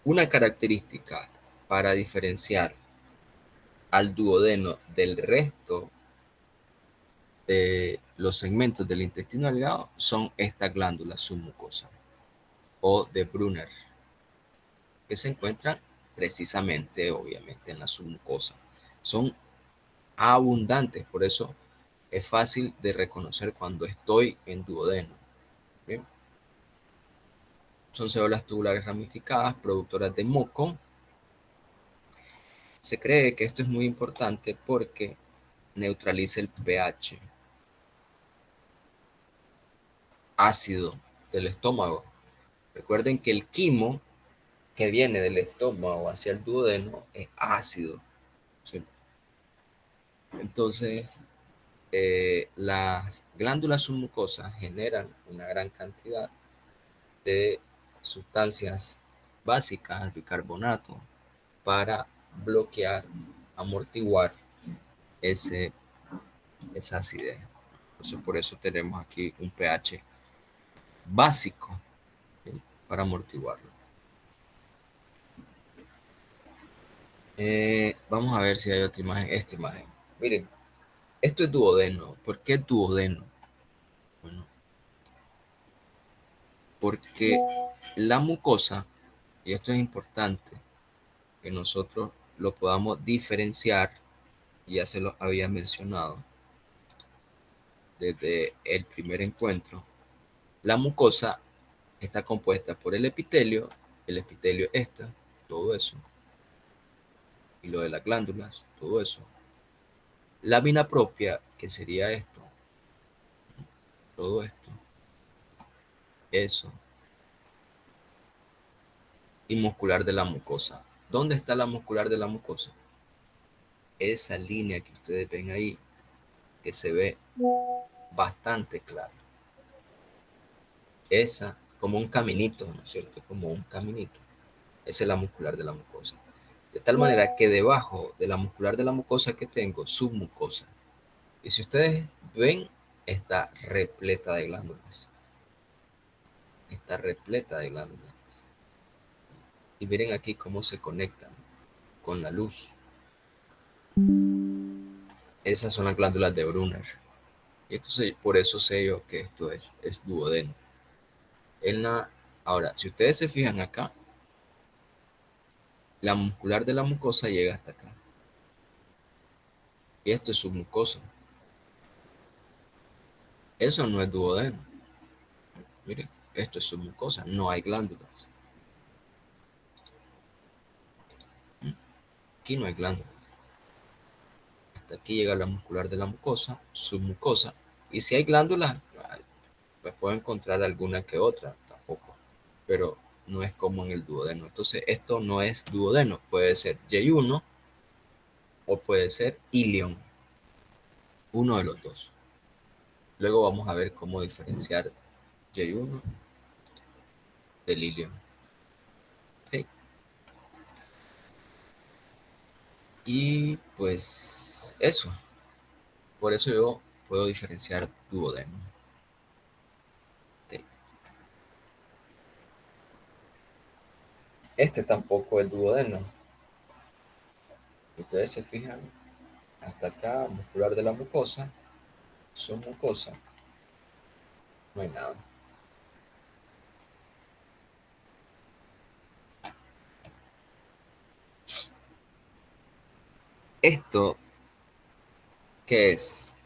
Una característica para diferenciar al duodeno del resto de los segmentos del intestino delgado son estas glándulas submucosas o de Brunner, que se encuentran precisamente, obviamente, en la submucosa. Son abundantes, por eso es fácil de reconocer cuando estoy en duodeno. ¿Bien? Son células tubulares ramificadas, productoras de moco. Se cree que esto es muy importante porque neutraliza el pH ácido del estómago. Recuerden que el quimo que viene del estómago hacia el duodeno es ácido. ¿Sí? Entonces, las glándulas submucosas generan una gran cantidad de sustancias básicas, bicarbonato, para bloquear, amortiguar esa acidez. Entonces, por eso tenemos aquí un pH básico, ¿sí? Para amortiguarlo. Vamos a ver si hay otra imagen. Esta imagen. Miren, esto es duodeno. ¿Por qué es duodeno? Bueno, porque la mucosa, y esto es importante, que nosotros lo podamos diferenciar, ya se lo había mencionado desde el primer encuentro. La mucosa está compuesta por el epitelio esta, todo eso, y lo de las glándulas, todo eso. Lámina propia, que sería esto, todo esto, eso, y muscular de la mucosa. ¿Dónde está la muscular de la mucosa? Esa línea que ustedes ven ahí, que se ve bastante clara. Esa, como un caminito, ¿no es cierto? Como un caminito. Esa es la muscular de la mucosa. De tal manera que debajo de la muscular de la mucosa que tengo, submucosa. Y si ustedes ven, está repleta de glándulas. Está repleta de glándulas. Y miren aquí cómo se conectan con la luz. Esas son las glándulas de Brunner. Y entonces, por eso sé yo que esto es duodeno. Ahora, si ustedes se fijan acá, la muscular de la mucosa llega hasta acá. Y esto es submucosa. Eso no es duodeno. Miren, esto es submucosa, no hay glándulas. Aquí no hay glándulas. Hasta aquí llega la muscular de la mucosa, submucosa. Y si hay glándulas, pues puedo encontrar alguna que otra, tampoco. Pero no es como en el duodeno. Entonces, esto no es duodeno. Puede ser J1 o puede ser ilion. Uno de los dos. Luego vamos a ver cómo diferenciar J1 del ilion. ¿Okay? Y pues eso. Por eso yo puedo diferenciar duodeno. ¿Okay? Este tampoco es duodeno. Ustedes se fijan, hasta acá, muscular de la mucosa, submucosa, no hay nada. Esto, ¿qué es?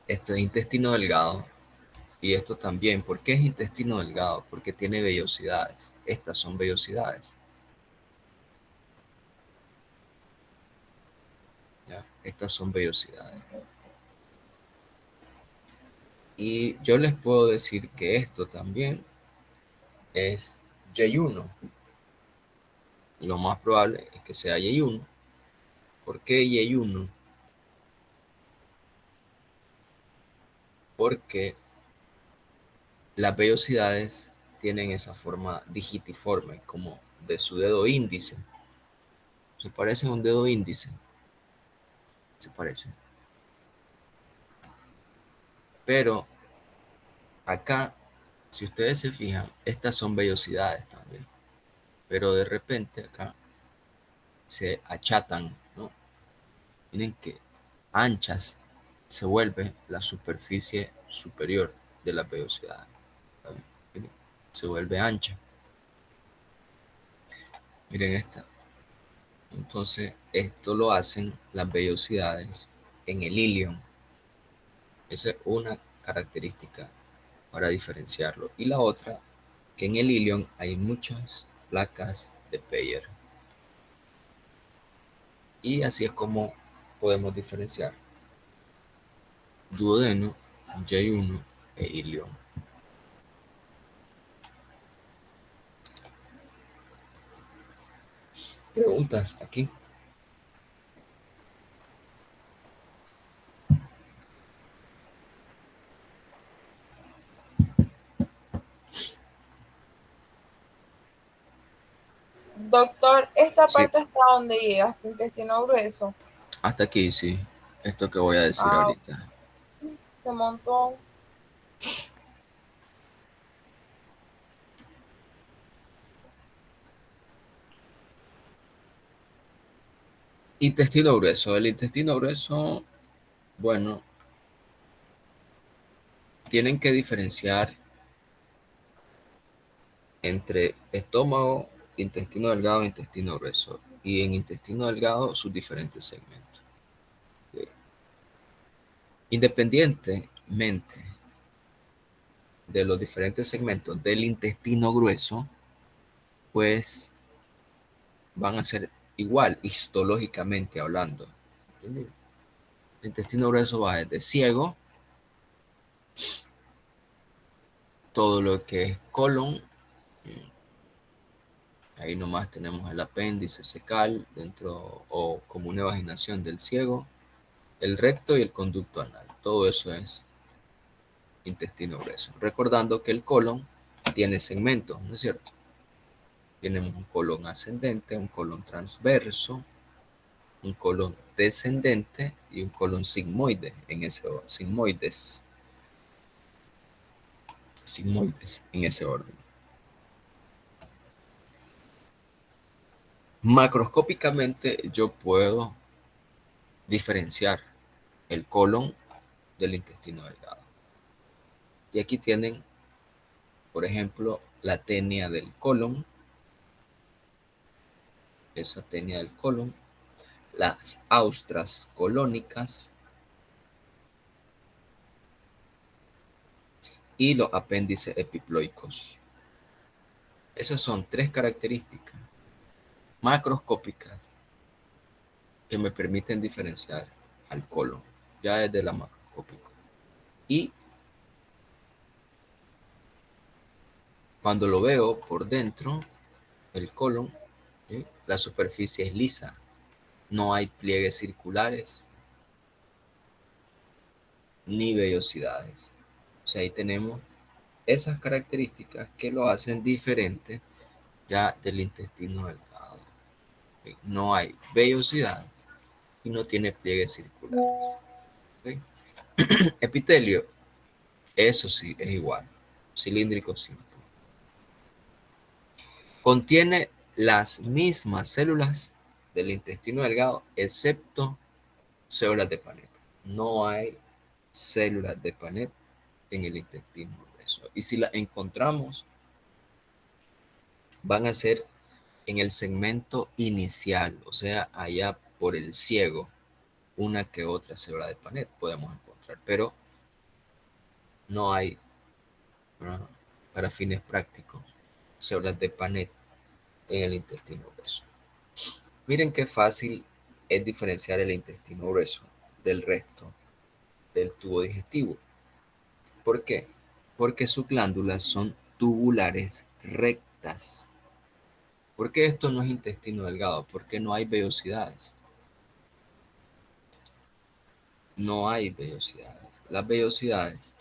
Esto es intestino delgado. Y esto también. ¿Por qué es intestino delgado? Porque tiene vellosidades. Estas son vellosidades. ¿Ya? Estas son vellosidades. Y yo les puedo decir que esto también es J1. Lo más probable es que sea J1. ¿Por qué J1? Porque las vellosidades tienen esa forma digitiforme, como de su dedo índice. Se parece a un dedo índice. Se parece. Pero acá, si ustedes se fijan, estas son vellosidades también. Pero de repente acá se achatan, ¿no? Miren que anchas se vuelve la superficie superior de la vellosidad. Miren, se vuelve ancha. Miren esta. Entonces, esto lo hacen las vellosidades en el ilion. Esa es una característica para diferenciarlo. Y la otra, que en el ilion hay muchas placas de Peyer. Y así es como podemos diferenciar duodeno, J1 e ilion. Preguntas aquí. Doctor, esta Sí, parte hasta donde llega, hasta intestino grueso. hasta aquí sí. Esto que voy a decir Ah, ahorita. qué montón. Intestino grueso. El intestino grueso, bueno, tienen que diferenciar entre estómago, intestino delgado e intestino grueso. Y en intestino delgado sus diferentes segmentos. Independientemente de los diferentes segmentos del intestino grueso, pues van a ser igual histológicamente hablando. ¿Entendido? El intestino grueso va desde ciego, todo lo que es colon, ahí nomás tenemos el apéndice cecal dentro o como una vaginación del ciego, el recto y el conducto anal. Todo eso es intestino grueso. Recordando que el colon tiene segmentos, ¿no es cierto? Tenemos un colon ascendente, un colon transverso, un colon descendente y un colon sigmoide en ese orden. Sigmoides en ese orden. Macroscópicamente yo puedo diferenciar el colon del intestino delgado. Y aquí tienen, por ejemplo, la tenia del colon, esa tenia del colon, las austras colónicas y los apéndices epiploicos. Esas son tres características macroscópicas que me permiten diferenciar al colon, ya desde la macroscópica. Y cuando lo veo por dentro, el colon, ¿sí? La superficie es lisa, no hay pliegues circulares ni vellosidades. O sea, ahí tenemos esas características que lo hacen diferente ya del intestino delgado. ¿Sí? No hay vellosidad y no tiene pliegues circulares. ¿Sí? Epitelio, eso sí, es igual, cilíndrico simple. Contiene las mismas células del intestino delgado, excepto células de Panet. No hay células de Panet en el intestino grueso. Y si las encontramos, van a ser en el segmento inicial, o sea, allá por el ciego, una que otra célula de Paneth podemos encontrar, pero no hay, ¿verdad?, para fines prácticos, células de Paneth en el intestino grueso. Miren qué fácil es diferenciar el intestino grueso del resto del tubo digestivo. ¿Por qué? Porque sus glándulas son tubulares rectas. ¿Por qué esto no es intestino delgado? Porque no hay vellosidades. No hay vellosidades. Las vellosidades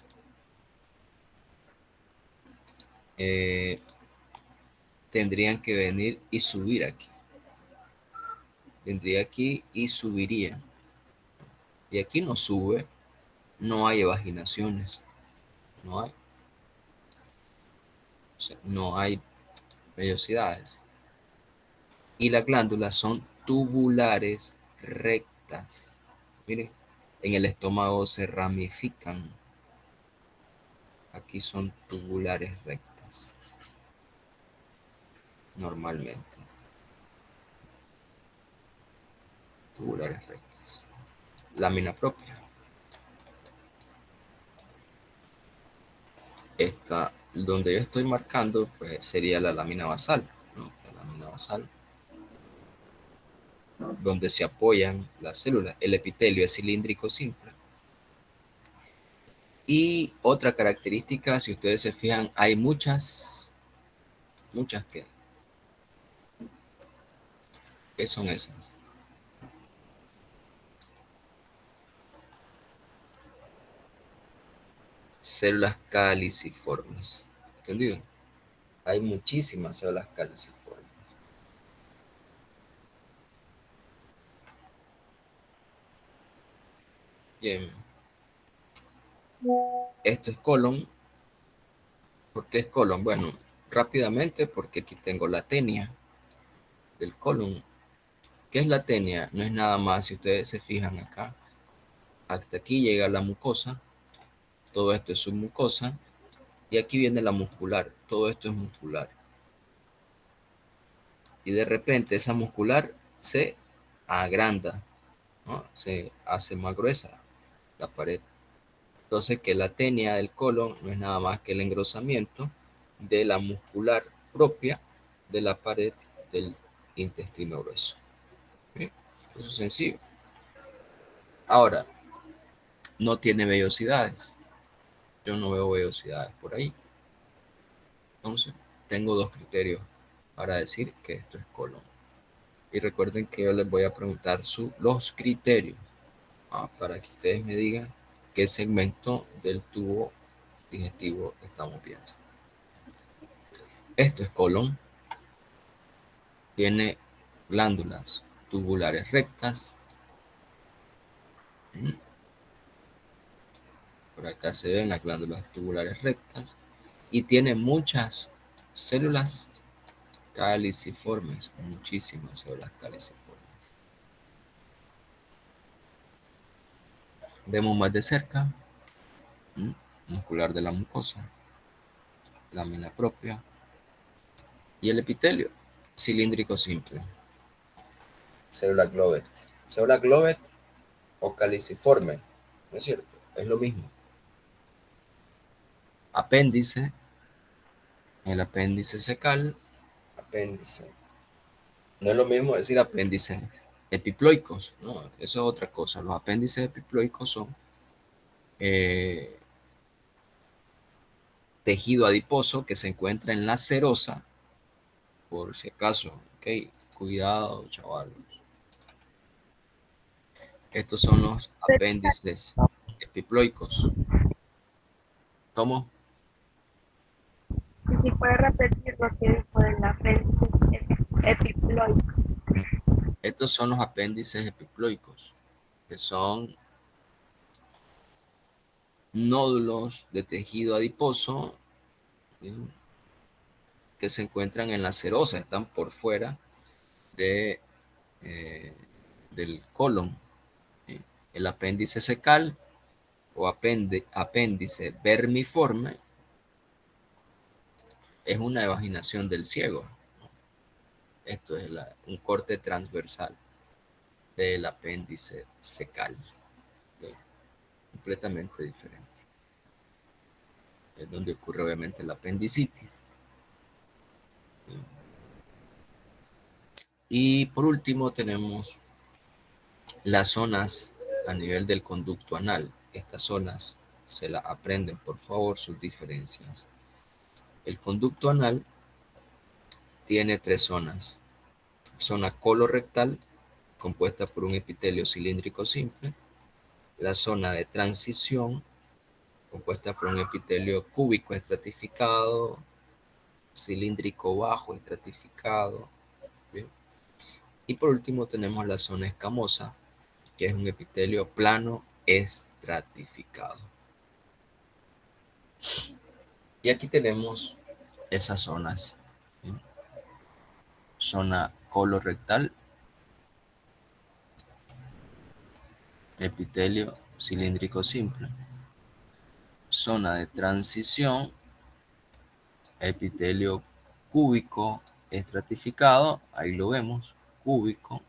tendrían que venir y subir aquí. Vendría aquí y subiría. Y aquí no sube, no hay evaginaciones. No hay. O sea, no hay vellosidades. Y las glándulas son tubulares rectas. Miren, en el estómago se ramifican. Aquí son tubulares rectas. Normalmente. Tubulares rectas. Lámina propia. Esta, donde yo estoy marcando, pues sería la lámina basal, ¿no? La lámina basal, donde se apoyan las células. El epitelio es cilíndrico simple. Y otra característica, si ustedes se fijan, hay muchas que. ¿Qué son esas? Células caliciformes. ¿Entendido? Hay muchísimas células caliciformes. Bien. Esto es colon. ¿Por qué es colon? Bueno, rápidamente, porque aquí tengo la tenia del colon. ¿Qué es la tenia? No es nada más, si ustedes se fijan acá, hasta aquí llega la mucosa, todo esto es submucosa, y aquí viene la muscular, todo esto es muscular. Y de repente esa muscular se agranda, ¿no? Se hace más gruesa la pared. Entonces, que la tenia del colon no es nada más que el engrosamiento de la muscular propia de la pared del intestino grueso. ¿Bien? Eso es sencillo. Ahora, no tiene vellosidades. Yo no veo vellosidades por ahí. Entonces, tengo dos criterios para decir que esto es colon. Y recuerden que yo les voy a preguntar los criterios para que ustedes me digan qué segmento del tubo digestivo estamos viendo. Esto es colon. Tiene glándulas tubulares rectas. Por acá se ven las glándulas tubulares rectas. Y tiene muchas células caliciformes. Muchísimas células caliciformes. Vemos más de cerca. Muscular de la mucosa. Lámina propia. Y el epitelio. Cilíndrico simple. Célula Glovet. Célula Glovet o caliciforme. ¿No es cierto? Es lo mismo. Apéndice. El apéndice secal. Apéndice. No es lo mismo decir apéndices epiploicos, ¿no? Eso es otra cosa. Los apéndices epiploicos son tejido adiposo que se encuentra en la serosa, por si acaso. Ok, cuidado, chavales. Estos son los apéndices epiploicos. ¿Cómo? Si puede repetir lo que dijo del apéndice epiploico. Estos son los apéndices epiploicos, que son nódulos de tejido adiposo, ¿sí?, que se encuentran en la serosa, están por fuera de, del colon. ¿Sí? El apéndice secal o apéndice vermiforme es una evaginación del ciego. Esto es un corte transversal. del apéndice cecal. Completamente diferente. Es donde ocurre obviamente la apendicitis. Y por último tenemos las zonas a nivel del conducto anal. Estas zonas se las aprenden, por favor, sus diferencias. El conducto anal tiene 3 zonas. Zona colorectal, compuesta por un epitelio cilíndrico simple. La zona de transición, compuesta por un epitelio cúbico estratificado, cilíndrico bajo estratificado. ¿Bien? Y por último tenemos la zona escamosa, que es un epitelio plano estratificado. Y aquí tenemos esas zonas. ¿Bien? Zona colorectal, epitelio cilíndrico simple. Zona de transición, epitelio cúbico estratificado, ahí lo vemos, cúbico,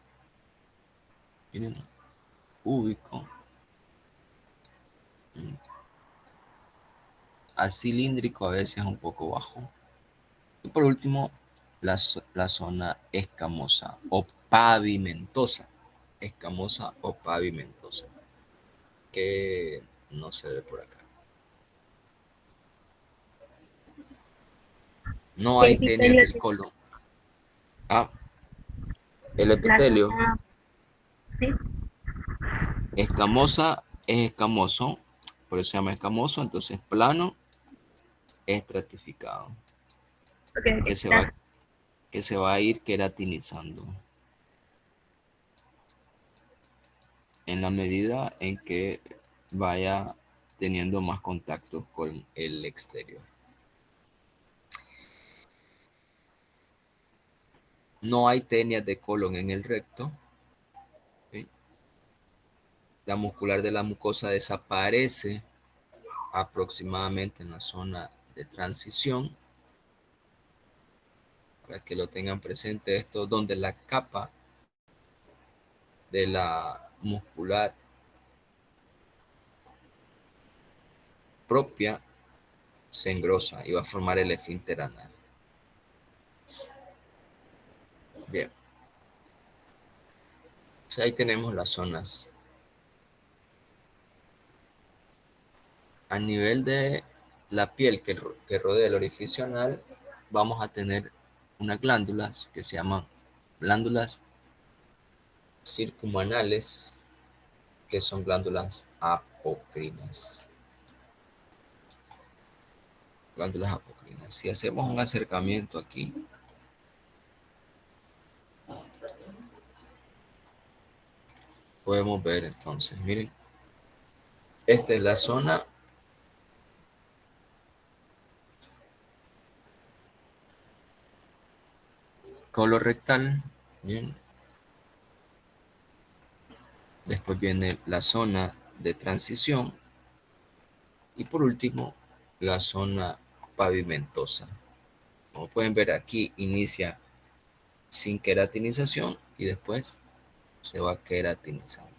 miren, cúbico, acilíndrico a veces un poco bajo. Y por último, la zona escamosa o pavimentosa, escamosa o pavimentosa, que no se ve por acá. No ¿Qué hay tenias epitelio del colon. Ah, el la epitelio zona? Sí, escamosa es escamoso, por eso se llama escamoso, entonces plano estratificado, ok, que ok, se va, gracias. que se va a ir queratinizando en la medida en que vaya teniendo más contacto con el exterior. No hay tenias de colon en el recto. ¿Sí? La muscular de la mucosa desaparece aproximadamente en la zona de transición. Para que lo tengan presente, esto donde la capa de la muscular propia se engrosa y va a formar el esfínter anal. Bien. Entonces ahí tenemos las zonas. A nivel de la piel que rodea el orificio anal, vamos a tener unas glándulas que se llaman glándulas circumanales, que son glándulas apocrinas. Glándulas apocrinas. Si hacemos un acercamiento aquí, podemos ver entonces, miren, esta es la zona colorectal, bien. Después viene la zona de transición y por último la zona pavimentosa. Como pueden ver aquí inicia sin queratinización y después se va queratinizando.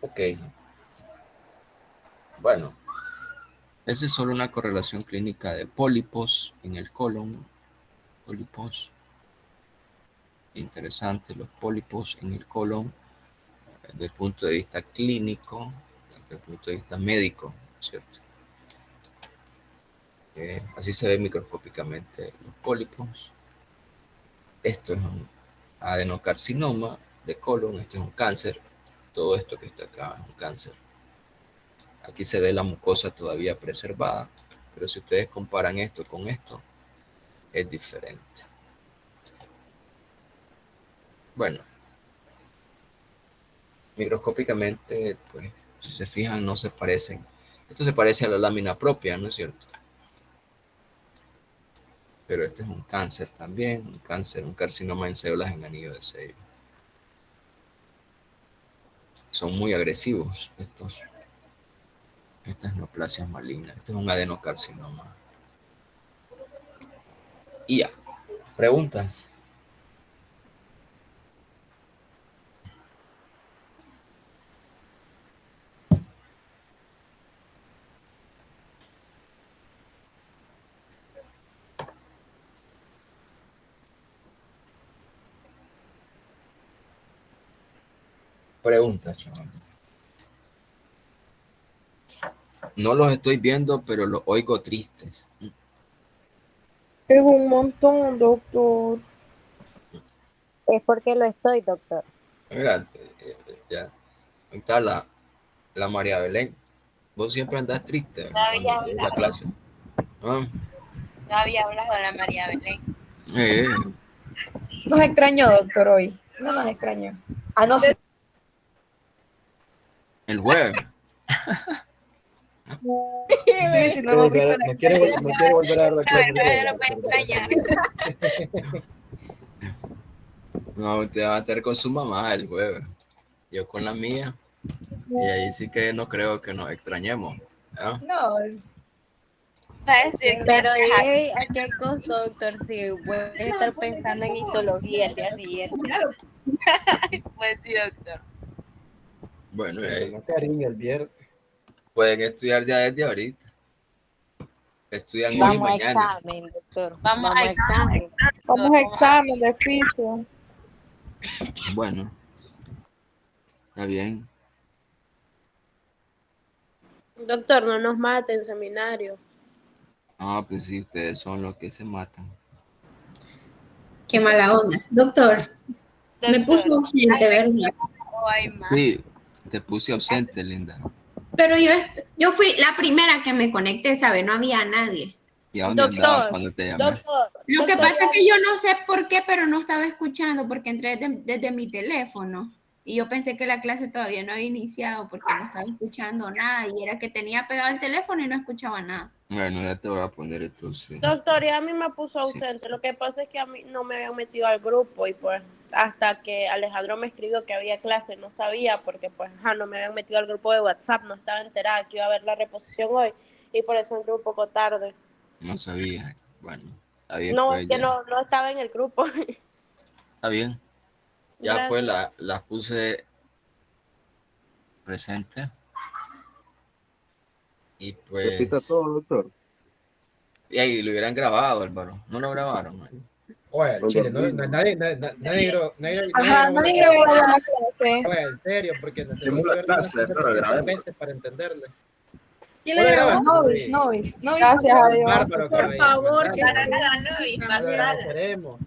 Ok, bueno, esa es solo una correlación clínica de pólipos en el colon. Pólipos, interesante, los pólipos en el colon desde el punto de vista clínico, desde el punto de vista médico, ¿cierto? Así se ve microscópicamente los pólipos. Esto es un adenocarcinoma de colon, esto es un cáncer, todo esto que está acá es un cáncer. Aquí se ve la mucosa todavía preservada, pero si ustedes comparan esto con esto, es diferente. Bueno, microscópicamente, pues, si se fijan, no se parecen. Esto se parece a la lámina propia, ¿no es cierto? Pero este es un cáncer también, un cáncer, un carcinoma en células en anillo de sello. Son muy agresivos estas neoplasias malignas. Este es un adenocarcinoma. Y ya, preguntas. Pregunta, chaval. No los estoy viendo, pero los oigo tristes. Es un montón, doctor. Es porque lo estoy, doctor. Mira, ya. Ahí está la María Belén. Vos siempre andás triste cuando llegas a la clase. ¿Ah? No había hablado la María Belén. Nos extrañó, doctor, hoy. No nos extrañó. Ah, no, sí. El jueves. Sí, sí, no hemos visto la No quiere volver a dar la clase. verdad, lo puede extrañar. No, usted va a estar con su mamá el jueves. Yo con la mía. Y ahí sí que no creo que nos extrañemos. ¿Ah? No, Va a decir, Pero dije, ¿a qué costo, doctor? Si voy a estar pensando en histología el día siguiente. pues sí, doctor. Bueno, y ahí No te haría el viernes. pueden estudiar ya desde ahorita. Estudian hoy y Vamos a mañana. examen, doctor. Vamos Vamos a a examen. Vamos a examen de fisio. Bueno, está bien. Doctor, no nos maten, seminario. Ah, pues sí, ustedes son los que se matan. Qué mala onda. Doctor, me puso ausente, ¿verdad? O hay más. Sí, te puse ausente, linda. Pero yo fui la primera que me conecté, ¿sabe? No había nadie. ¿Y a dónde andabas cuando te llamé? Doctor, Lo que pasa es que yo no sé por qué, pero no estaba escuchando porque entré desde mi teléfono. Y yo pensé que la clase todavía no había iniciado porque no estaba escuchando nada. Y era que tenía pegado el teléfono y no escuchaba nada. Bueno, ya te voy a poner entonces. doctor, y a mí me puso ausente. Lo que pasa es que a mí no me habían metido al grupo y pues hasta que Alejandro me escribió que había clase, no sabía porque pues no me habían metido al grupo de WhatsApp, no estaba enterada que iba a haber la reposición hoy y por eso entré un poco tarde. No sabía. Bueno, está bien. No, Pues, es que ya. no estaba en el grupo. Está bien. Ya Gracias. pues las puse presente. Y pues. Repita todo, doctor. Y ahí lo hubieran grabado, Álvaro. No lo grabaron. Oye, Chile, nadie grabó la clase. Oye, en serio, porque necesito la ver clase, unas pero grabemos. veces para entenderle. ¿quién le grabó? Novis. Gracias a Dios. Bárbaro, Por favor, que Para nada, no, y Lo pasar. agradeceremos.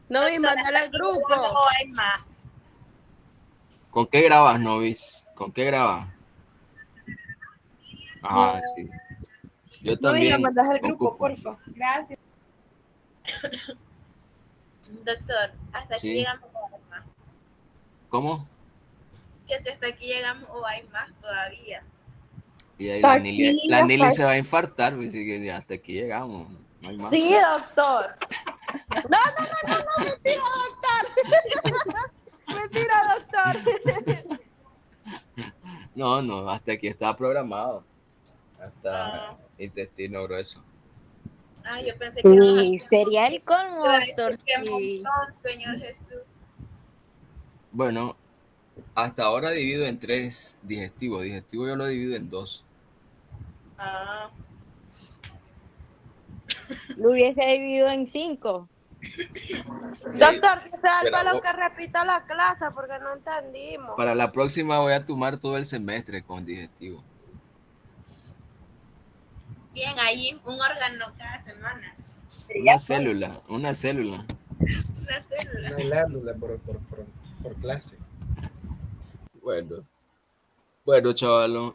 No, y mandar al grupo. O hay más. ¿Con qué grabas, Novis? ¿Con qué grabas? Ajá, sí. Yo Novis, también. la mandas al con grupo, cupo. porfa. Gracias. Doctor, hasta Sí. aquí llegamos o hay más. ¿Cómo? Que si hasta aquí llegamos o hay más todavía. Y ahí Tranquilo, la Nili se va a infartar, pues, así que ya hasta aquí llegamos. No hay más. Sí, doctor. No, mentira, doctor. Mentira, doctor. No, hasta aquí estaba programado. Hasta intestino grueso. Ah, yo pensé que no. Sí, sería el colmo, doctor. Qué Sí. montón, Señor Jesús. Bueno, hasta ahora divido en 3 digestivos. Digestivo yo lo divido en 2. Ah, Lo hubiese dividido en 5. Doctor, que sea el Pero palo vos- que repita la clase porque no entendimos. Para la próxima voy a tomar todo el semestre con digestivo. bien, ahí un órgano cada semana. Una célula. Una célula. Una glándula por clase. Bueno, chavalos.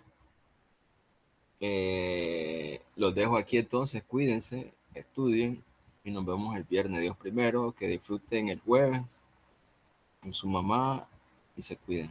Los dejo aquí entonces. Cuídense, estudien y nos vemos el viernes. Dios primero. Que disfruten el jueves con su mamá y se cuiden.